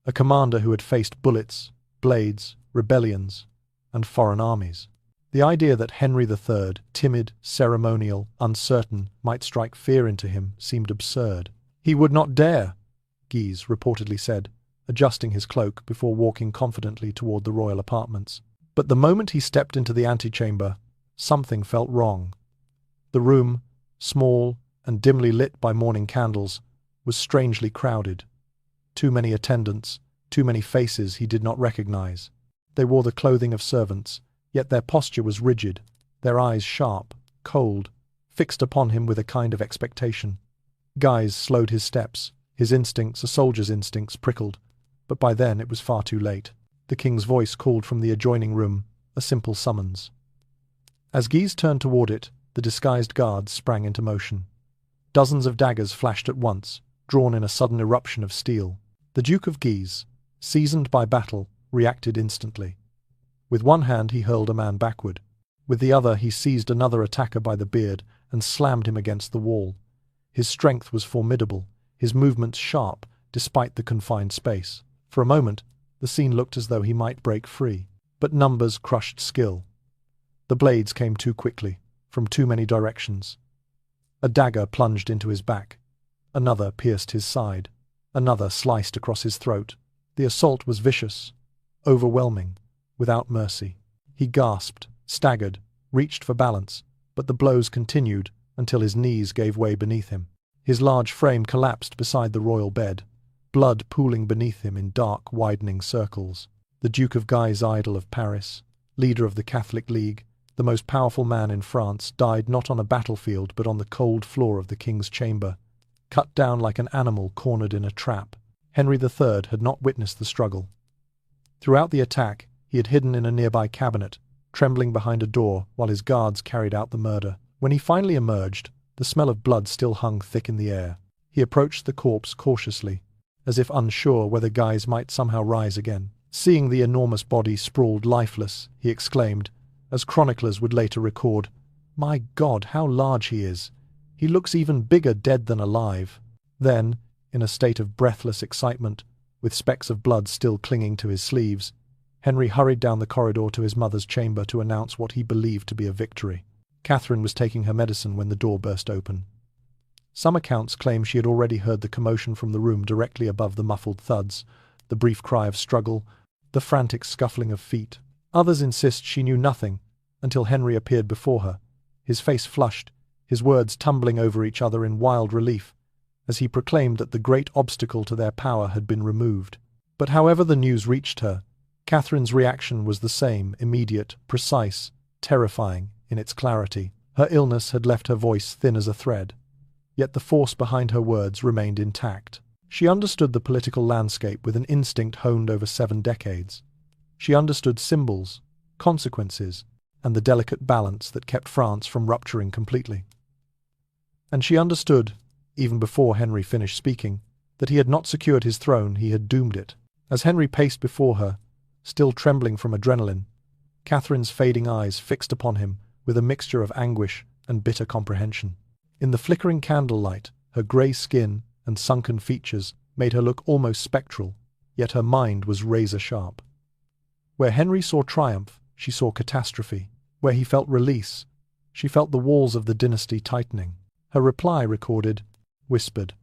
a commander who had faced bullets, blades, rebellions, and foreign armies. The idea that Henry III, timid, ceremonial, uncertain, might strike fear into him seemed absurd. "He would not dare," Guise reportedly said, adjusting his cloak before walking confidently toward the royal apartments. But the moment he stepped into the antechamber, something felt wrong. The room, small and dimly lit by morning candles, was strangely crowded. Too many attendants, too many faces he did not recognize. They wore the clothing of servants, yet their posture was rigid, their eyes sharp, cold, fixed upon him with a kind of expectation. Guise slowed his steps. His instincts, a soldier's instincts, prickled, but by then it was far too late. The king's voice called from the adjoining room, a simple summons. As Guise turned toward it, the disguised guards sprang into motion. Dozens of daggers flashed at once, drawn in a sudden eruption of steel. The Duke of Guise, seasoned by battle, reacted instantly. With one hand he hurled a man backward. With the other he seized another attacker by the beard and slammed him against the wall. His strength was formidable, his movements sharp, despite the confined space. For a moment, the scene looked as though he might break free, but numbers crushed skill. The blades came too quickly, from too many directions. A dagger plunged into his back. Another pierced his side. Another sliced across his throat. The assault was vicious, overwhelming, without mercy. He gasped, staggered, reached for balance, but the blows continued until his knees gave way beneath him. His large frame collapsed beside the royal bed, blood pooling beneath him in dark, widening circles. The Duke of Guise, idol of Paris, leader of the Catholic League, the most powerful man in France, died not on a battlefield but on the cold floor of the king's chamber, cut down like an animal cornered in a trap. Henry III had not witnessed the struggle. Throughout the attack, he had hidden in a nearby cabinet, trembling behind a door while his guards carried out the murder. When he finally emerged, the smell of blood still hung thick in the air. He approached the corpse cautiously, as if unsure whether Guise might somehow rise again. Seeing the enormous body sprawled lifeless, he exclaimed, as chroniclers would later record, "My God, how large he is! He looks even bigger dead than alive." Then, in a state of breathless excitement, with specks of blood still clinging to his sleeves, Henry hurried down the corridor to his mother's chamber to announce what he believed to be a victory. Catherine was taking her medicine when the door burst open. Some accounts claim she had already heard the commotion from the room directly above the muffled thuds, the brief cry of struggle, the frantic scuffling of feet. Others insist she knew nothing until Henry appeared before her, his face flushed, his words tumbling over each other in wild relief, as he proclaimed that the great obstacle to their power had been removed. But however the news reached her, Catherine's reaction was the same, immediate, precise, terrifying in its clarity. Her illness had left her voice thin as a thread, yet the force behind her words remained intact. She understood the political landscape with an instinct honed over 7 decades. She understood symbols, consequences, and the delicate balance that kept France from rupturing completely. And she understood, even before Henry finished speaking, that he had not secured his throne, he had doomed it. As Henry paced before her, still trembling from adrenaline, Catherine's fading eyes fixed upon him with a mixture of anguish and bitter comprehension. In the flickering candlelight, her grey skin and sunken features made her look almost spectral, yet her mind was razor-sharp. Where Henry saw triumph, she saw catastrophe. Where he felt release, she felt the walls of the dynasty tightening. Her reply, recorded, whispered,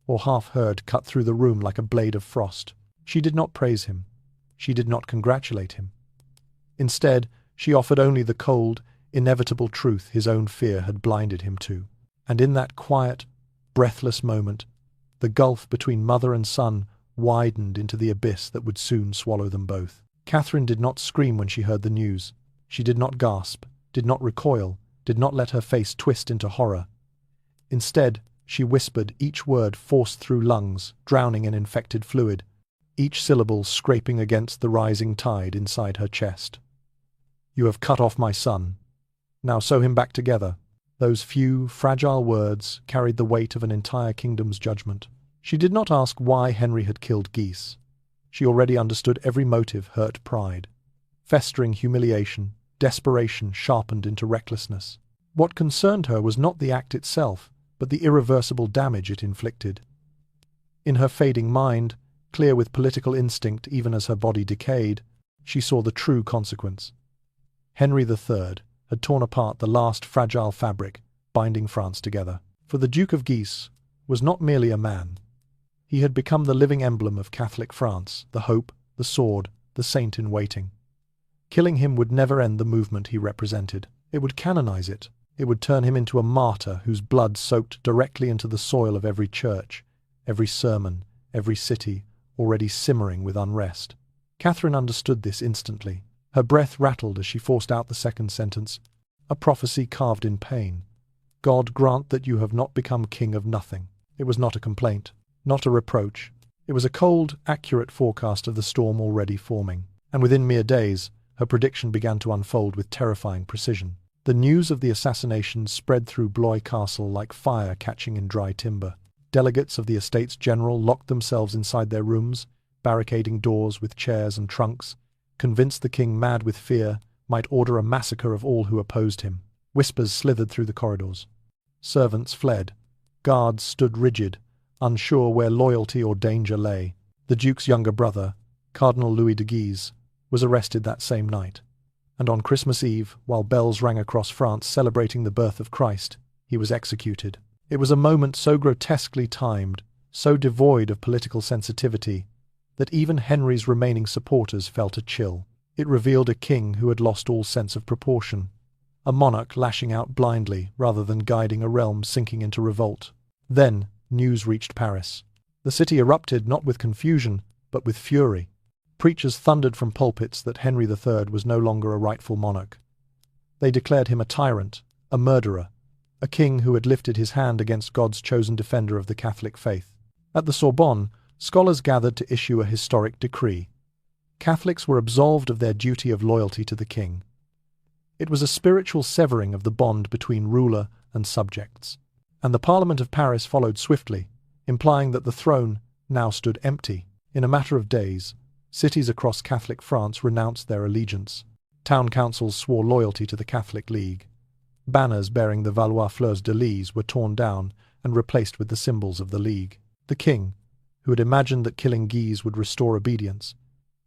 or half-heard, cut through the room like a blade of frost. She did not praise him. She did not congratulate him. Instead, she offered only the cold, inevitable truth his own fear had blinded him to. And in that quiet, breathless moment, the gulf between mother and son widened into the abyss that would soon swallow them both. Catherine did not scream when she heard the news. She did not gasp, did not recoil, did not let her face twist into horror. Instead, she whispered, each word forced through lungs, drowning in infected fluid, each syllable scraping against the rising tide inside her chest. "You have cut off my son. Now sew him back together." Those few, fragile words carried the weight of an entire kingdom's judgment. She did not ask why Henry had killed Guise. She already understood every motive hurt pride. Festering humiliation, desperation sharpened into recklessness. What concerned her was not the act itself, but the irreversible damage it inflicted. In her fading mind, clear with political instinct even as her body decayed, she saw the true consequence. Henry III had torn apart the last fragile fabric binding France together. For the Duke of Guise was not merely a man. He had become the living emblem of Catholic France, the hope, the sword, the saint in waiting. Killing him would never end the movement he represented. It would canonize it. It would turn him into a martyr whose blood soaked directly into the soil of every church, every sermon, every city, already simmering with unrest. Catherine understood this instantly. Her breath rattled as she forced out the second sentence, a prophecy carved in pain. God grant that you have not become king of nothing. It was not a complaint, not a reproach. It was a cold, accurate forecast of the storm already forming. And within mere days, her prediction began to unfold with terrifying precision. The news of the assassination spread through Blois Castle like fire catching in dry timber. Delegates of the Estates General locked themselves inside their rooms, barricading doors with chairs and trunks, convinced the king, mad with fear, might order a massacre of all who opposed him. Whispers slithered through the corridors. Servants fled. Guards stood rigid, unsure where loyalty or danger lay. The Duke's younger brother, Cardinal Louis de Guise, was arrested that same night. And on Christmas Eve, while bells rang across France celebrating the birth of Christ, he was executed. It was a moment so grotesquely timed, so devoid of political sensitivity, that even Henry's remaining supporters felt a chill. It revealed a king who had lost all sense of proportion, a monarch lashing out blindly rather than guiding a realm sinking into revolt. Then news reached Paris. The city erupted not with confusion, but with fury. Preachers thundered from pulpits that Henry III was no longer a rightful monarch. They declared him a tyrant, a murderer, a king who had lifted his hand against God's chosen defender of the Catholic faith. At the Sorbonne, scholars gathered to issue a historic decree. Catholics were absolved of their duty of loyalty to the king. It was a spiritual severing of the bond between ruler and subjects. And the Parliament of Paris followed swiftly, implying that the throne now stood empty. In a matter of days, cities across Catholic France renounced their allegiance. Town councils swore loyalty to the Catholic League. Banners bearing the Valois fleurs de lis were torn down and replaced with the symbols of the League. The king, who had imagined that killing Guise would restore obedience,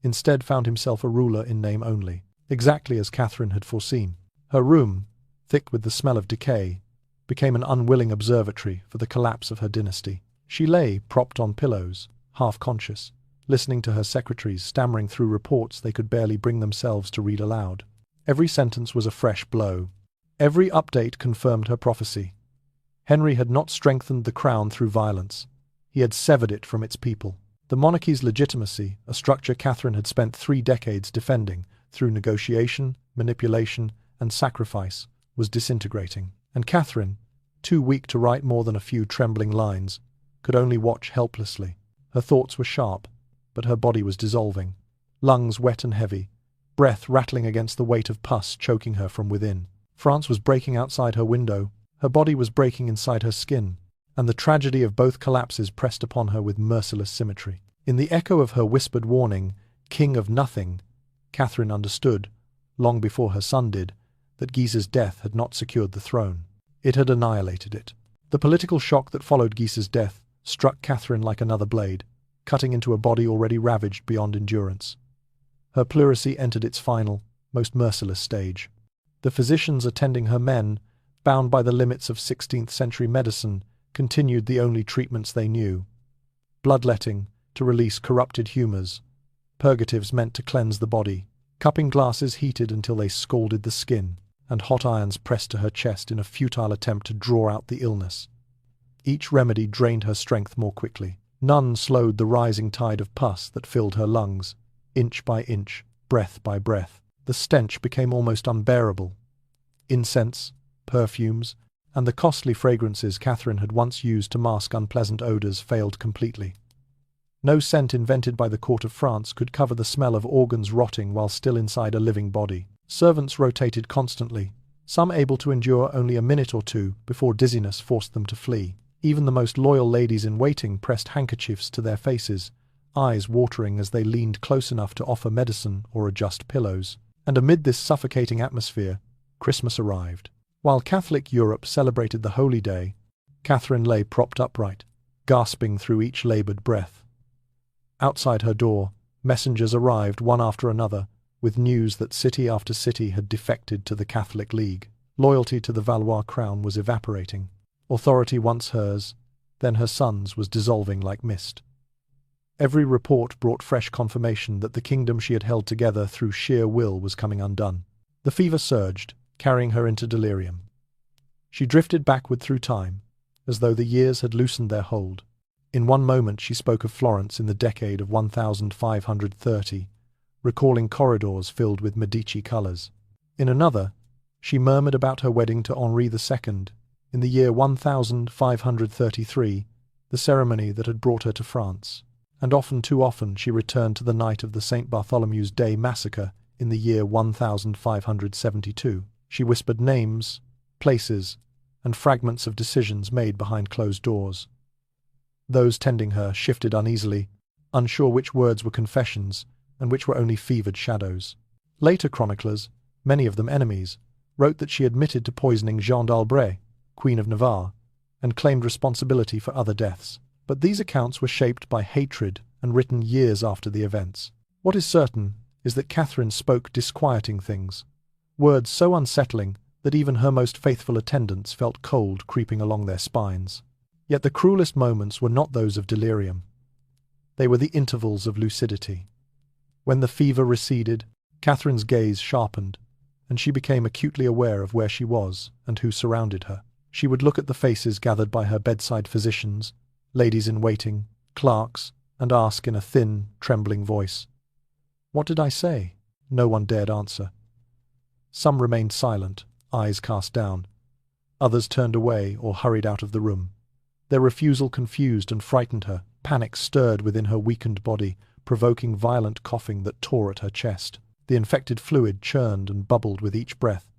instead found himself a ruler in name only, exactly as Catherine had foreseen. Her room, thick with the smell of decay, became an unwilling observatory for the collapse of her dynasty. She lay propped on pillows, half-conscious, listening to her secretaries stammering through reports they could barely bring themselves to read aloud. Every sentence was a fresh blow. Every update confirmed her prophecy. Henry had not strengthened the crown through violence. He had severed it from its people. The monarchy's legitimacy, a structure Catherine had spent 3 decades defending through negotiation, manipulation, and sacrifice, was disintegrating. And Catherine, too weak to write more than a few trembling lines, could only watch helplessly. Her thoughts were sharp, but her body was dissolving. Lungs wet and heavy, breath rattling against the weight of pus choking her from within. France was breaking outside her window. Her body was breaking inside her skin, and the tragedy of both collapses pressed upon her with merciless symmetry. In the echo of her whispered warning, "King of nothing," Catherine understood, long before her son did, that Guise's death had not secured the throne. It had annihilated it. The political shock that followed Guise's death struck Catherine like another blade, cutting into a body already ravaged beyond endurance. Her pleurisy entered its final, most merciless stage. The physicians attending her men, bound by the limits of 16th-century medicine, continued the only treatments they knew. Bloodletting, to release corrupted humours. Purgatives meant to cleanse the body. Cupping glasses heated until they scalded the skin, and hot irons pressed to her chest in a futile attempt to draw out the illness. Each remedy drained her strength more quickly. None slowed the rising tide of pus that filled her lungs. Inch by inch, breath by breath, the stench became almost unbearable. Incense, perfumes, and the costly fragrances Catherine had once used to mask unpleasant odours failed completely. No scent invented by the court of France could cover the smell of organs rotting while still inside a living body. Servants rotated constantly, some able to endure only a minute or two before dizziness forced them to flee. Even the most loyal ladies in waiting pressed handkerchiefs to their faces, eyes watering as they leaned close enough to offer medicine or adjust pillows. And amid this suffocating atmosphere, Christmas arrived. While Catholic Europe celebrated the holy day, Catherine lay propped upright, gasping through each laboured breath. Outside her door, messengers arrived one after another, with news that city after city had defected to the Catholic League. Loyalty to the Valois crown was evaporating. Authority once hers, then her son's, was dissolving like mist. Every report brought fresh confirmation that the kingdom she had held together through sheer will was coming undone. The fever surged, carrying her into delirium. She drifted backward through time, as though the years had loosened their hold. In one moment she spoke of Florence in the decade of 1530, recalling corridors filled with Medici colours. In another, she murmured about her wedding to Henri II in the year 1533, the ceremony that had brought her to France. And often, too often, she returned to the night of the St. Bartholomew's Day massacre in the year 1572. She whispered names, places, and fragments of decisions made behind closed doors. Those tending her shifted uneasily, unsure which words were confessions and which were only fevered shadows. Later chroniclers, many of them enemies, wrote that she admitted to poisoning Jeanne d'Albret, Queen of Navarre, and claimed responsibility for other deaths. But these accounts were shaped by hatred and written years after the events. What is certain is that Catherine spoke disquieting things, words so unsettling that even her most faithful attendants felt cold creeping along their spines. Yet the cruelest moments were not those of delirium. They were the intervals of lucidity. When the fever receded, Catherine's gaze sharpened, and she became acutely aware of where she was and who surrounded her. She would look at the faces gathered by her bedside physicians, ladies-in-waiting, clerks, and ask in a thin, trembling voice, "What did I say?" No one dared answer. Some remained silent, eyes cast down. Others turned away or hurried out of the room. Their refusal confused and frightened her. Panic stirred within her weakened body, provoking violent coughing that tore at her chest. The infected fluid churned and bubbled with each breath,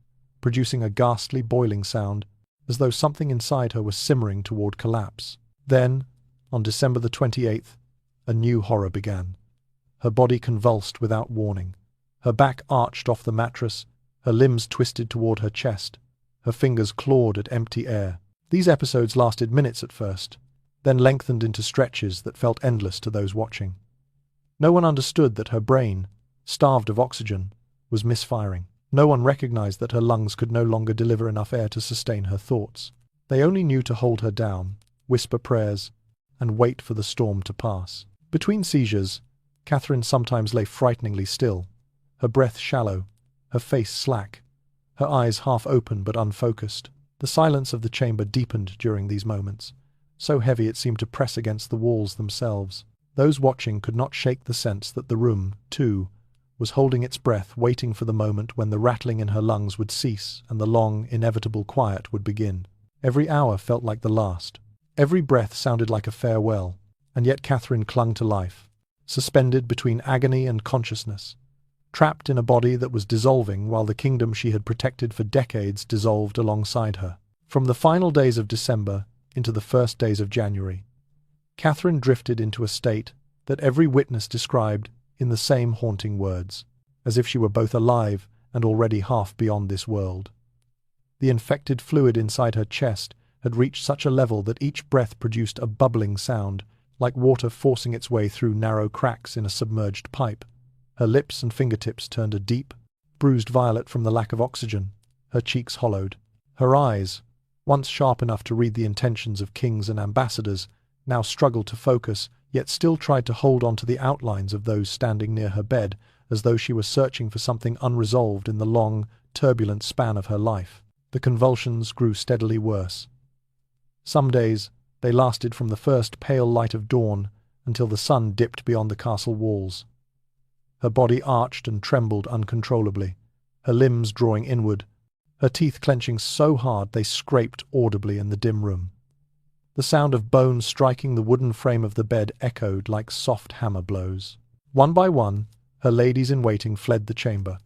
producing a ghastly boiling sound, as though something inside her was simmering toward collapse. Then, on December the 28th, a new horror began. Her body convulsed without warning. Her back arched off the mattress, her limbs twisted toward her chest, her fingers clawed at empty air. These episodes lasted minutes at first, then lengthened into stretches that felt endless to those watching. No one understood that her brain, starved of oxygen, was misfiring. No one recognized that her lungs could no longer deliver enough air to sustain her thoughts. They only knew to hold her down, whisper prayers, and wait for the storm to pass. Between seizures, Catherine sometimes lay frighteningly still, her breath shallow, her face slack, her eyes half open but unfocused. The silence of the chamber deepened during these moments, so heavy it seemed to press against the walls themselves. Those watching could not shake the sense that the room, too, was holding its breath, waiting for the moment when the rattling in her lungs would cease and the long, inevitable quiet would begin. Every hour felt like the last. Every breath sounded like a farewell, and yet Catherine clung to life, suspended between agony and consciousness, trapped in a body that was dissolving while the kingdom she had protected for decades dissolved alongside her. From the final days of December into the first days of January, Catherine drifted into a state that every witness described in the same haunting words, as if she were both alive and already half beyond this world. The infected fluid inside her chest had reached such a level that each breath produced a bubbling sound, like water forcing its way through narrow cracks in a submerged pipe. Her lips and fingertips turned a deep, bruised violet from the lack of oxygen. Her cheeks hollowed. Her eyes, once sharp enough to read the intentions of kings and ambassadors, now struggled to focus, yet still tried to hold on to the outlines of those standing near her bed, as though she were searching for something unresolved in the long, turbulent span of her life. The convulsions grew steadily worse. Some days they lasted from the first pale light of dawn until the sun dipped beyond the castle walls. Her body arched and trembled uncontrollably, her limbs drawing inward, her teeth clenching so hard they scraped audibly in the dim room. The sound of bones striking the wooden frame of the bed echoed like soft hammer blows. One by one, her ladies-in-waiting fled the chamber,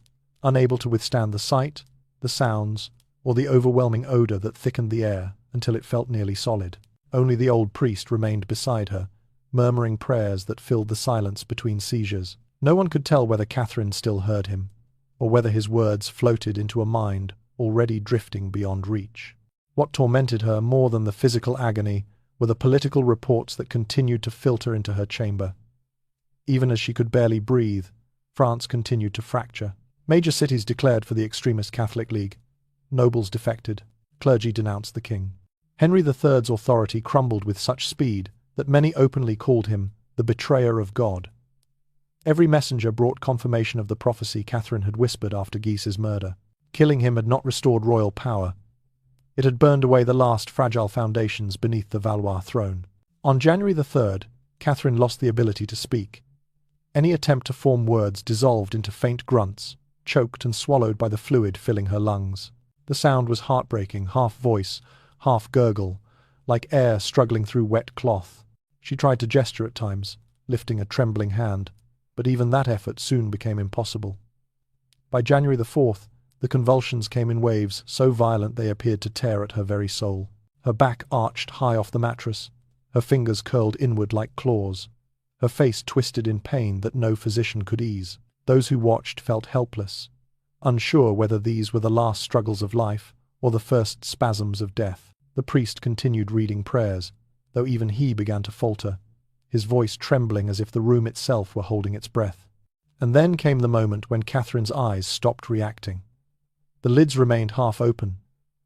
unable to withstand the sight, the sounds, or the overwhelming odor that thickened the air until it felt nearly solid. Only the old priest remained beside her, murmuring prayers that filled the silence between seizures. No one could tell whether Catherine still heard him. or whether his words floated into a mind already drifting beyond reach. What tormented her more than the physical agony were the political reports that continued to filter into her chamber. Even as she could barely breathe, France continued to fracture. Major cities declared for the extremist Catholic League. Nobles defected. Clergy denounced the king. Henry III's authority crumbled with such speed that many openly called him the betrayer of God. Every messenger brought confirmation of the prophecy Catherine had whispered after Guise's murder. Killing him had not restored royal power. It had burned away the last fragile foundations beneath the Valois throne. On January 3rd, Catherine lost the ability to speak. Any attempt to form words dissolved into faint grunts, choked and swallowed by the fluid filling her lungs. The sound was heartbreaking, half voice, half gurgle, like air struggling through wet cloth. She tried to gesture at times, lifting a trembling hand, but even that effort soon became impossible. By January 4th, the convulsions came in waves so violent they appeared to tear at her very soul. Her back arched high off the mattress, her fingers curled inward like claws, her face twisted in pain that no physician could ease. Those who watched felt helpless, unsure whether these were the last struggles of life or the first spasms of death. The priest continued reading prayers, though even he began to falter, his voice trembling as if the room itself were holding its breath. And then came the moment when Catherine's eyes stopped reacting. The lids remained half open,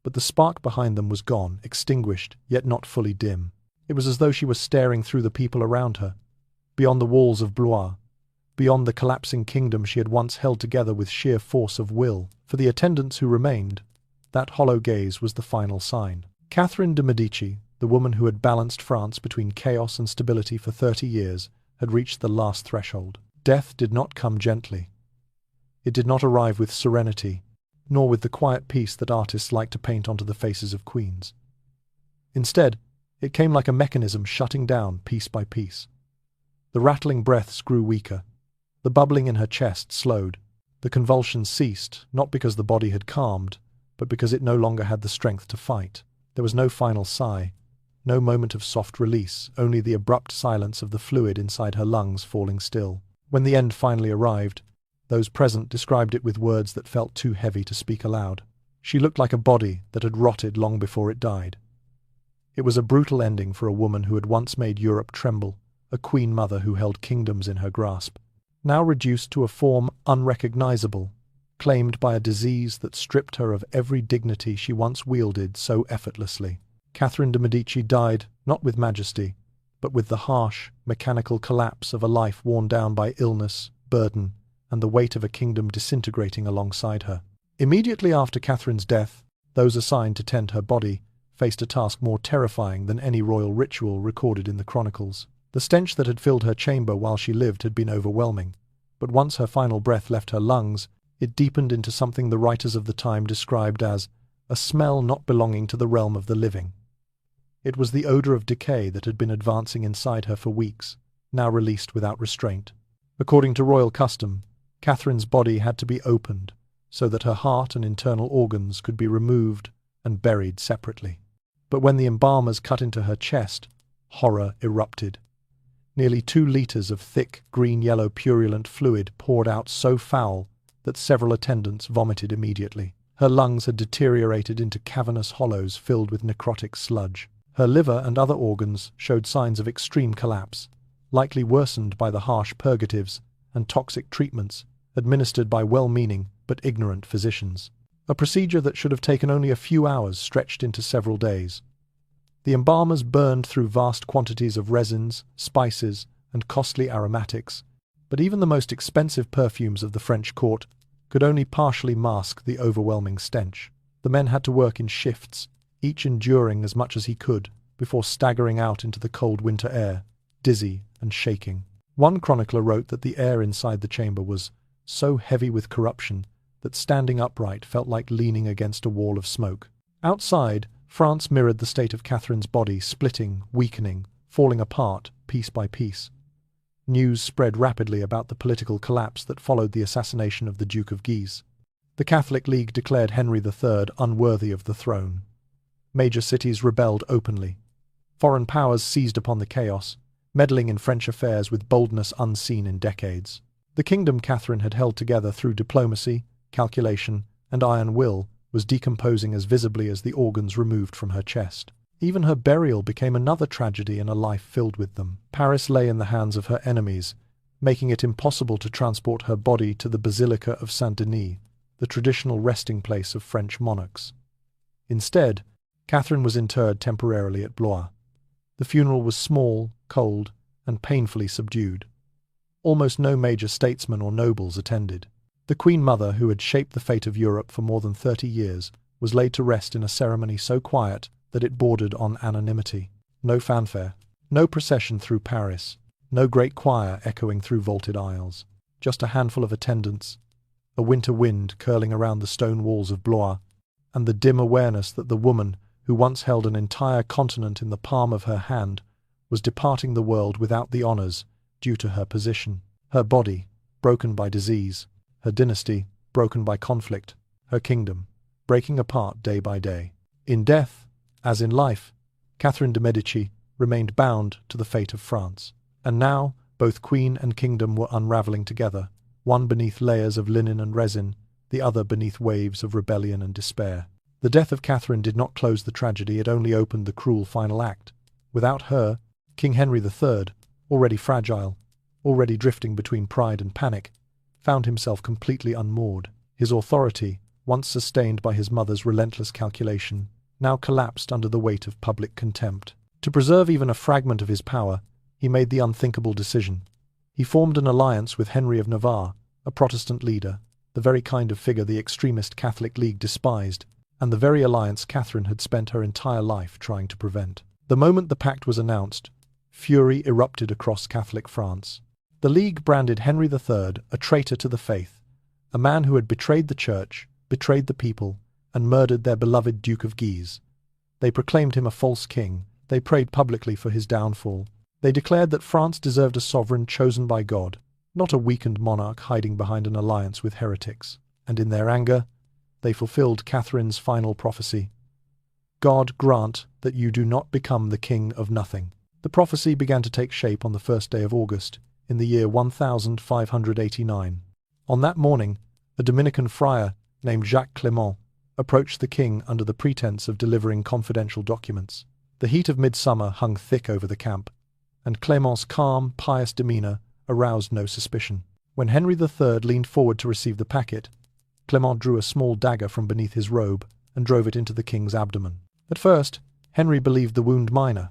but the spark behind them was gone, extinguished, yet not fully dim. It was as though she was staring through the people around her, beyond the walls of Blois, beyond the collapsing kingdom she had once held together with sheer force of will. For the attendants who remained, that hollow gaze was the final sign. Catherine de' Medici, the woman who had balanced France between chaos and stability for 30 years, had reached the last threshold. Death did not come gently. It did not arrive with serenity, nor with the quiet peace that artists like to paint onto the faces of queens. Instead, it came like a mechanism shutting down piece by piece. The rattling breaths grew weaker. The bubbling in her chest slowed. The convulsions ceased, not because the body had calmed, but because it no longer had the strength to fight. There was no final sigh, no moment of soft release, only the abrupt silence of the fluid inside her lungs falling still. When the end finally arrived, those present described it with words that felt too heavy to speak aloud. She looked like a body that had rotted long before it died. It was a brutal ending for a woman who had once made Europe tremble, a queen mother who held kingdoms in her grasp. Now reduced to a form unrecognizable, claimed by a disease that stripped her of every dignity she once wielded so effortlessly. Catherine de' Medici died not with majesty, but with the harsh, mechanical collapse of a life worn down by illness, burden, and the weight of a kingdom disintegrating alongside her. Immediately after Catherine's death, those assigned to tend her body faced a task more terrifying than any royal ritual recorded in the chronicles. The stench that had filled her chamber while she lived had been overwhelming, but once her final breath left her lungs, it deepened into something the writers of the time described as a smell not belonging to the realm of the living. It was the odor of decay that had been advancing inside her for weeks, now released without restraint. According to royal custom, Catherine's body had to be opened so that her heart and internal organs could be removed and buried separately. But when the embalmers cut into her chest, horror erupted. Nearly 2 liters of thick, green-yellow purulent fluid poured out so foul that several attendants vomited immediately. Her lungs had deteriorated into cavernous hollows filled with necrotic sludge. Her liver and other organs showed signs of extreme collapse, likely worsened by the harsh purgatives and toxic treatments administered by well-meaning but ignorant physicians. A procedure that should have taken only a few hours stretched into several days. The embalmers burned through vast quantities of resins, spices, and costly aromatics, but even the most expensive perfumes of the French court could only partially mask the overwhelming stench. The men had to work in shifts, each enduring as much as he could, before staggering out into the cold winter air, dizzy and shaking. One chronicler wrote that the air inside the chamber was so heavy with corruption that standing upright felt like leaning against a wall of smoke. Outside, France mirrored the state of Catherine's body, splitting, weakening, falling apart, piece by piece. News spread rapidly about the political collapse that followed the assassination of the Duke of Guise. The Catholic League declared Henry III unworthy of the throne. Major cities rebelled openly. Foreign powers seized upon the chaos, meddling in French affairs with boldness unseen in decades. The kingdom Catherine had held together through diplomacy, calculation, and iron will, was decomposing as visibly as the organs removed from her chest. Even her burial became another tragedy in a life filled with them. Paris lay in the hands of her enemies, making it impossible to transport her body to the Basilica of Saint-Denis, the traditional resting place of French monarchs. Instead, Catherine was interred temporarily at Blois. The funeral was small, cold, and painfully subdued. Almost no major statesmen or nobles attended. The Queen Mother, who had shaped the fate of Europe for more than 30 years, was laid to rest in a ceremony so quiet that it bordered on anonymity. No fanfare, no procession through Paris, no great choir echoing through vaulted aisles. Just a handful of attendants, a winter wind curling around the stone walls of Blois, and the dim awareness that the woman, who once held an entire continent in the palm of her hand, was departing the world without the honors due to her position. Her body, broken by disease, her dynasty, broken by conflict, her kingdom, breaking apart day by day. In death, as in life, Catherine de' Medici remained bound to the fate of France. And now, both queen and kingdom were unraveling together, one beneath layers of linen and resin, the other beneath waves of rebellion and despair. The death of Catherine did not close the tragedy, it only opened the cruel final act. Without her, King Henry III, already fragile, already drifting between pride and panic, found himself completely unmoored. His authority, once sustained by his mother's relentless calculation, now collapsed under the weight of public contempt. To preserve even a fragment of his power, he made the unthinkable decision. He formed an alliance with Henry of Navarre, a Protestant leader, the very kind of figure the extremist Catholic League despised, and the very alliance Catherine had spent her entire life trying to prevent. The moment the pact was announced, fury erupted across Catholic France. The League branded Henry III a traitor to the faith, a man who had betrayed the Church, betrayed the people, and murdered their beloved Duke of Guise. They proclaimed him a false king. They prayed publicly for his downfall. They declared that France deserved a sovereign chosen by God, not a weakened monarch hiding behind an alliance with heretics. And in their anger, they fulfilled Catherine's final prophecy. God grant that you do not become the king of nothing. The prophecy began to take shape on the first day of August, in the year 1589. On that morning, a Dominican friar named Jacques Clément approached the king under the pretense of delivering confidential documents. The heat of midsummer hung thick over the camp, and Clément's calm, pious demeanor aroused no suspicion. When Henry III leaned forward to receive the packet, Clément drew a small dagger from beneath his robe and drove it into the king's abdomen. At first, Henry believed the wound minor.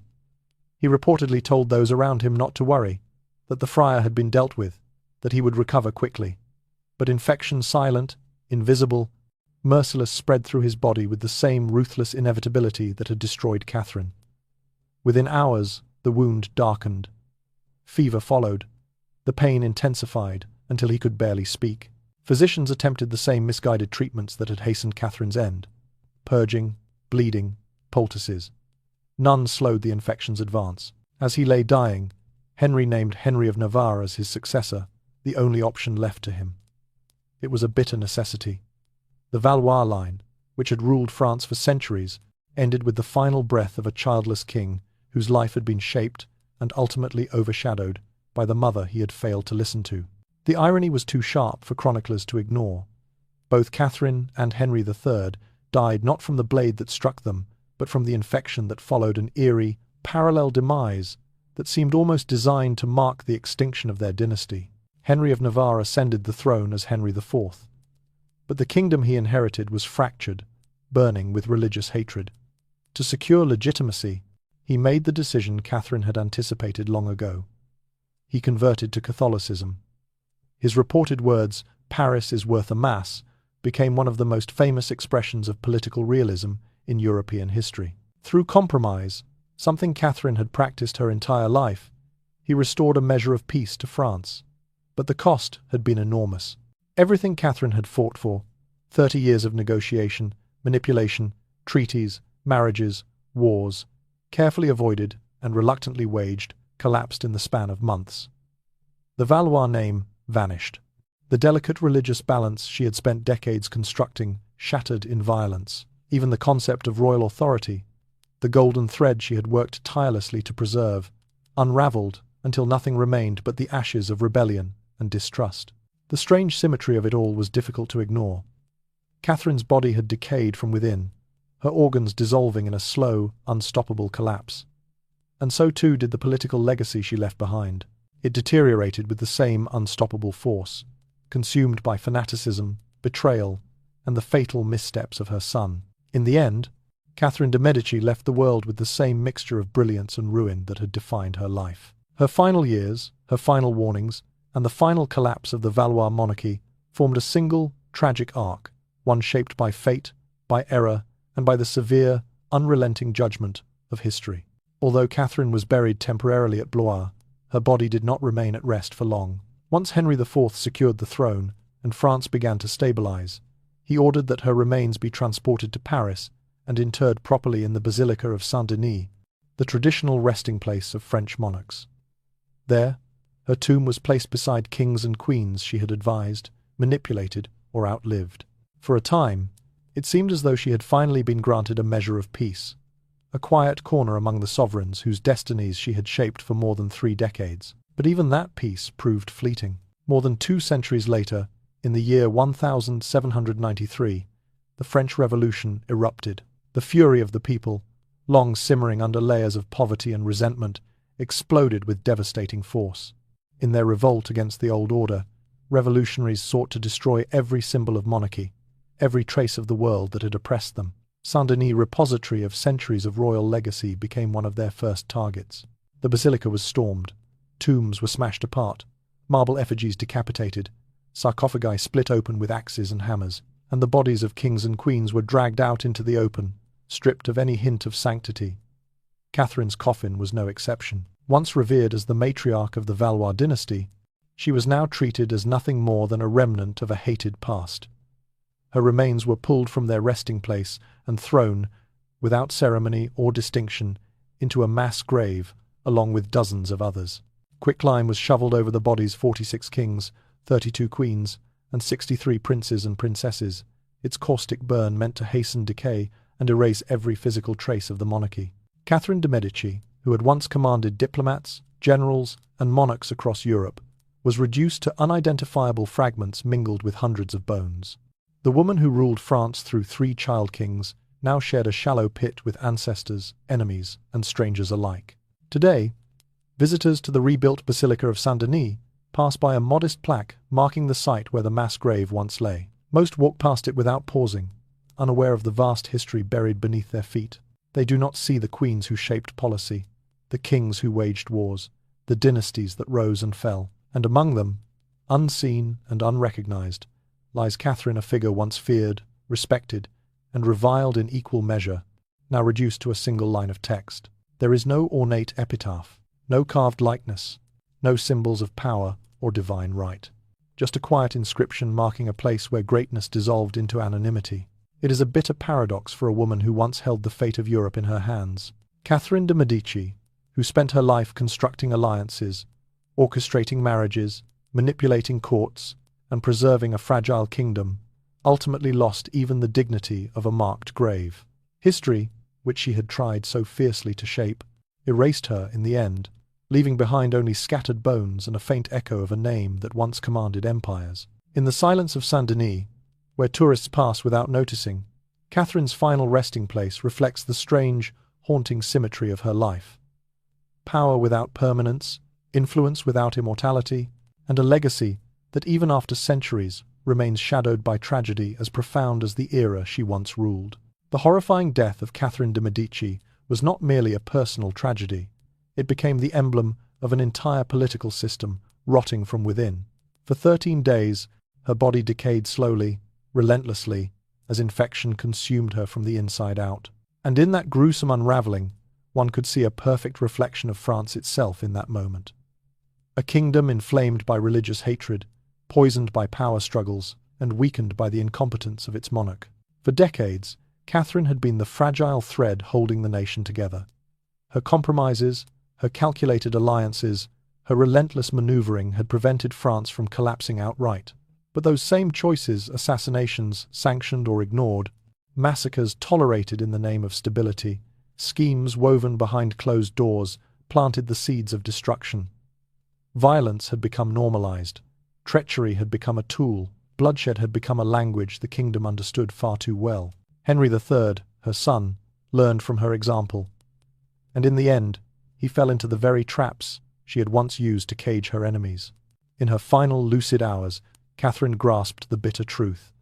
He reportedly told those around him not to worry, that the friar had been dealt with, that he would recover quickly. But infection, silent, invisible, merciless, spread through his body with the same ruthless inevitability that had destroyed Catherine. Within hours, the wound darkened. Fever followed. The pain intensified until he could barely speak. Physicians attempted the same misguided treatments that had hastened Catherine's end. Purging, bleeding, poultices. None slowed the infection's advance. As he lay dying, Henry named Henry of Navarre as his successor, the only option left to him. It was a bitter necessity. The Valois line, which had ruled France for centuries, ended with the final breath of a childless king whose life had been shaped and ultimately overshadowed by the mother he had failed to listen to. The irony was too sharp for chroniclers to ignore. Both Catherine and Henry III died not from the blade that struck them, but from the infection that followed, an eerie, parallel demise that seemed almost designed to mark the extinction of their dynasty. Henry of Navarre ascended the throne as Henry IV. But the kingdom he inherited was fractured, burning with religious hatred. To secure legitimacy, he made the decision Catherine had anticipated long ago. He converted to Catholicism. His reported words, "Paris is worth a mass," became one of the most famous expressions of political realism in European history. Through compromise, something Catherine had practiced her entire life, he restored a measure of peace to France. But the cost had been enormous. Everything Catherine had fought for, 30 years of negotiation, manipulation, treaties, marriages, wars, carefully avoided and reluctantly waged, collapsed in the span of months. The Valois name vanished. The delicate religious balance she had spent decades constructing shattered in violence. Even the concept of royal authority, the golden thread she had worked tirelessly to preserve, unraveled until nothing remained but the ashes of rebellion and distrust. The strange symmetry of it all was difficult to ignore. Catherine's body had decayed from within, her organs dissolving in a slow, unstoppable collapse. And so too did the political legacy she left behind. It deteriorated with the same unstoppable force, consumed by fanaticism, betrayal, and the fatal missteps of her son. In the end, Catherine de' Medici left the world with the same mixture of brilliance and ruin that had defined her life. Her final years, her final warnings, and the final collapse of the Valois monarchy formed a single, tragic arc, one shaped by fate, by error, and by the severe, unrelenting judgment of history. Although Catherine was buried temporarily at Blois, her body did not remain at rest for long. Once Henry IV secured the throne and France began to stabilize, he ordered that her remains be transported to Paris and interred properly in the Basilica of Saint-Denis, the traditional resting place of French monarchs. There, her tomb was placed beside kings and queens she had advised, manipulated, or outlived. For a time, it seemed as though she had finally been granted a measure of peace, a quiet corner among the sovereigns whose destinies she had shaped for more than 3 decades. But even that peace proved fleeting. More than 2 centuries later, in the year 1793, the French Revolution erupted. The fury of the people, long simmering under layers of poverty and resentment, exploded with devastating force. In their revolt against the old order, revolutionaries sought to destroy every symbol of monarchy, every trace of the world that had oppressed them. Saint-Denis, repository of centuries of royal legacy, became one of their first targets. The basilica was stormed, tombs were smashed apart, marble effigies decapitated, sarcophagi split open with axes and hammers, and the bodies of kings and queens were dragged out into the open, stripped of any hint of sanctity. Catherine's coffin was no exception. Once revered as the matriarch of the Valois dynasty, she was now treated as nothing more than a remnant of a hated past. Her remains were pulled from their resting place and thrown, without ceremony or distinction, into a mass grave, along with dozens of others. Quicklime was shoveled over the bodies 46 kings, 32 queens, and 63 princes and princesses, its caustic burn meant to hasten decay and erase every physical trace of the monarchy. Catherine de' Medici, who had once commanded diplomats, generals, and monarchs across Europe, was reduced to unidentifiable fragments mingled with hundreds of bones. The woman who ruled France through 3 child kings now shared a shallow pit with ancestors, enemies, and strangers alike. Today, visitors to the rebuilt Basilica of Saint-Denis pass by a modest plaque marking the site where the mass grave once lay. Most walk past it without pausing, unaware of the vast history buried beneath their feet. They do not see the queens who shaped policy, the kings who waged wars, the dynasties that rose and fell, and among them, unseen and unrecognized, lies Catherine, a figure once feared, respected, and reviled in equal measure, now reduced to a single line of text. There is no ornate epitaph, no carved likeness, no symbols of power or divine right. Just a quiet inscription marking a place where greatness dissolved into anonymity. It is a bitter paradox for a woman who once held the fate of Europe in her hands. Catherine de' Medici, who spent her life constructing alliances, orchestrating marriages, manipulating courts, and preserving a fragile kingdom, ultimately lost even the dignity of a marked grave. History, which she had tried so fiercely to shape, erased her in the end, leaving behind only scattered bones and a faint echo of a name that once commanded empires. In the silence of Saint-Denis, where tourists pass without noticing, Catherine's final resting place reflects the strange, haunting symmetry of her life. Power without permanence, influence without immortality, and a legacy that even after centuries remains shadowed by tragedy as profound as the era she once ruled. The horrifying death of Catherine de' Medici was not merely a personal tragedy. It became the emblem of an entire political system rotting from within. For 13 days, her body decayed slowly, relentlessly, as infection consumed her from the inside out. And in that gruesome unraveling, one could see a perfect reflection of France itself in that moment. A kingdom inflamed by religious hatred, poisoned by power struggles, and weakened by the incompetence of its monarch. For decades, Catherine had been the fragile thread holding the nation together. Her compromises, her calculated alliances, her relentless maneuvering had prevented France from collapsing outright. But those same choices, assassinations sanctioned or ignored, massacres tolerated in the name of stability, schemes woven behind closed doors, planted the seeds of destruction. Violence had become normalized. Treachery had become a tool, bloodshed had become a language the kingdom understood far too well. Henry III, her son, learned from her example, and in the end, he fell into the very traps she had once used to cage her enemies. In her final lucid hours, Catherine grasped the bitter truth.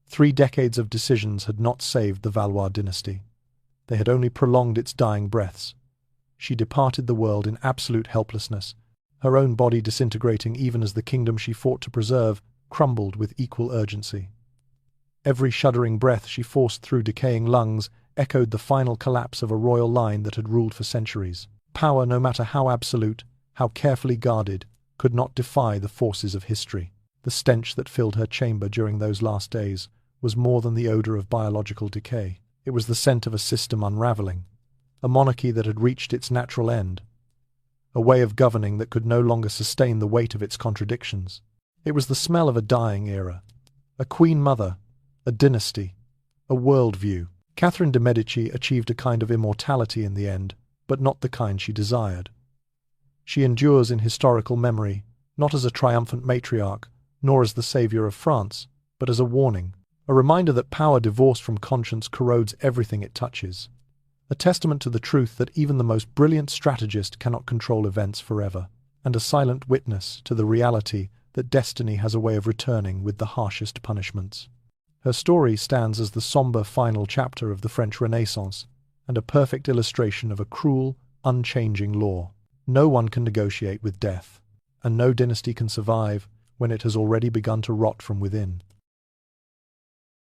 3 decades of decisions had not saved the Valois dynasty. They had only prolonged its dying breaths. She departed the world in absolute helplessness, her own body disintegrating even as the kingdom she fought to preserve crumbled with equal urgency. Every shuddering breath she forced through decaying lungs echoed the final collapse of a royal line that had ruled for centuries. Power, no matter how absolute, how carefully guarded, could not defy the forces of history. The stench that filled her chamber during those last days was more than the odor of biological decay. It was the scent of a system unraveling, a monarchy that had reached its natural end, a way of governing that could no longer sustain the weight of its contradictions. It was the smell of a dying era, a queen mother, a dynasty, a worldview. Catherine de' Medici achieved a kind of immortality in the end, but not the kind she desired. She endures in historical memory, not as a triumphant matriarch, nor as the savior of France, but as a warning, a reminder that power divorced from conscience corrodes everything it touches, a testament to the truth that even the most brilliant strategist cannot control events forever, and a silent witness to the reality that destiny has a way of returning with the harshest punishments. Her story stands as the somber final chapter of the French Renaissance, and a perfect illustration of a cruel, unchanging law. No one can negotiate with death, and no dynasty can survive when it has already begun to rot from within.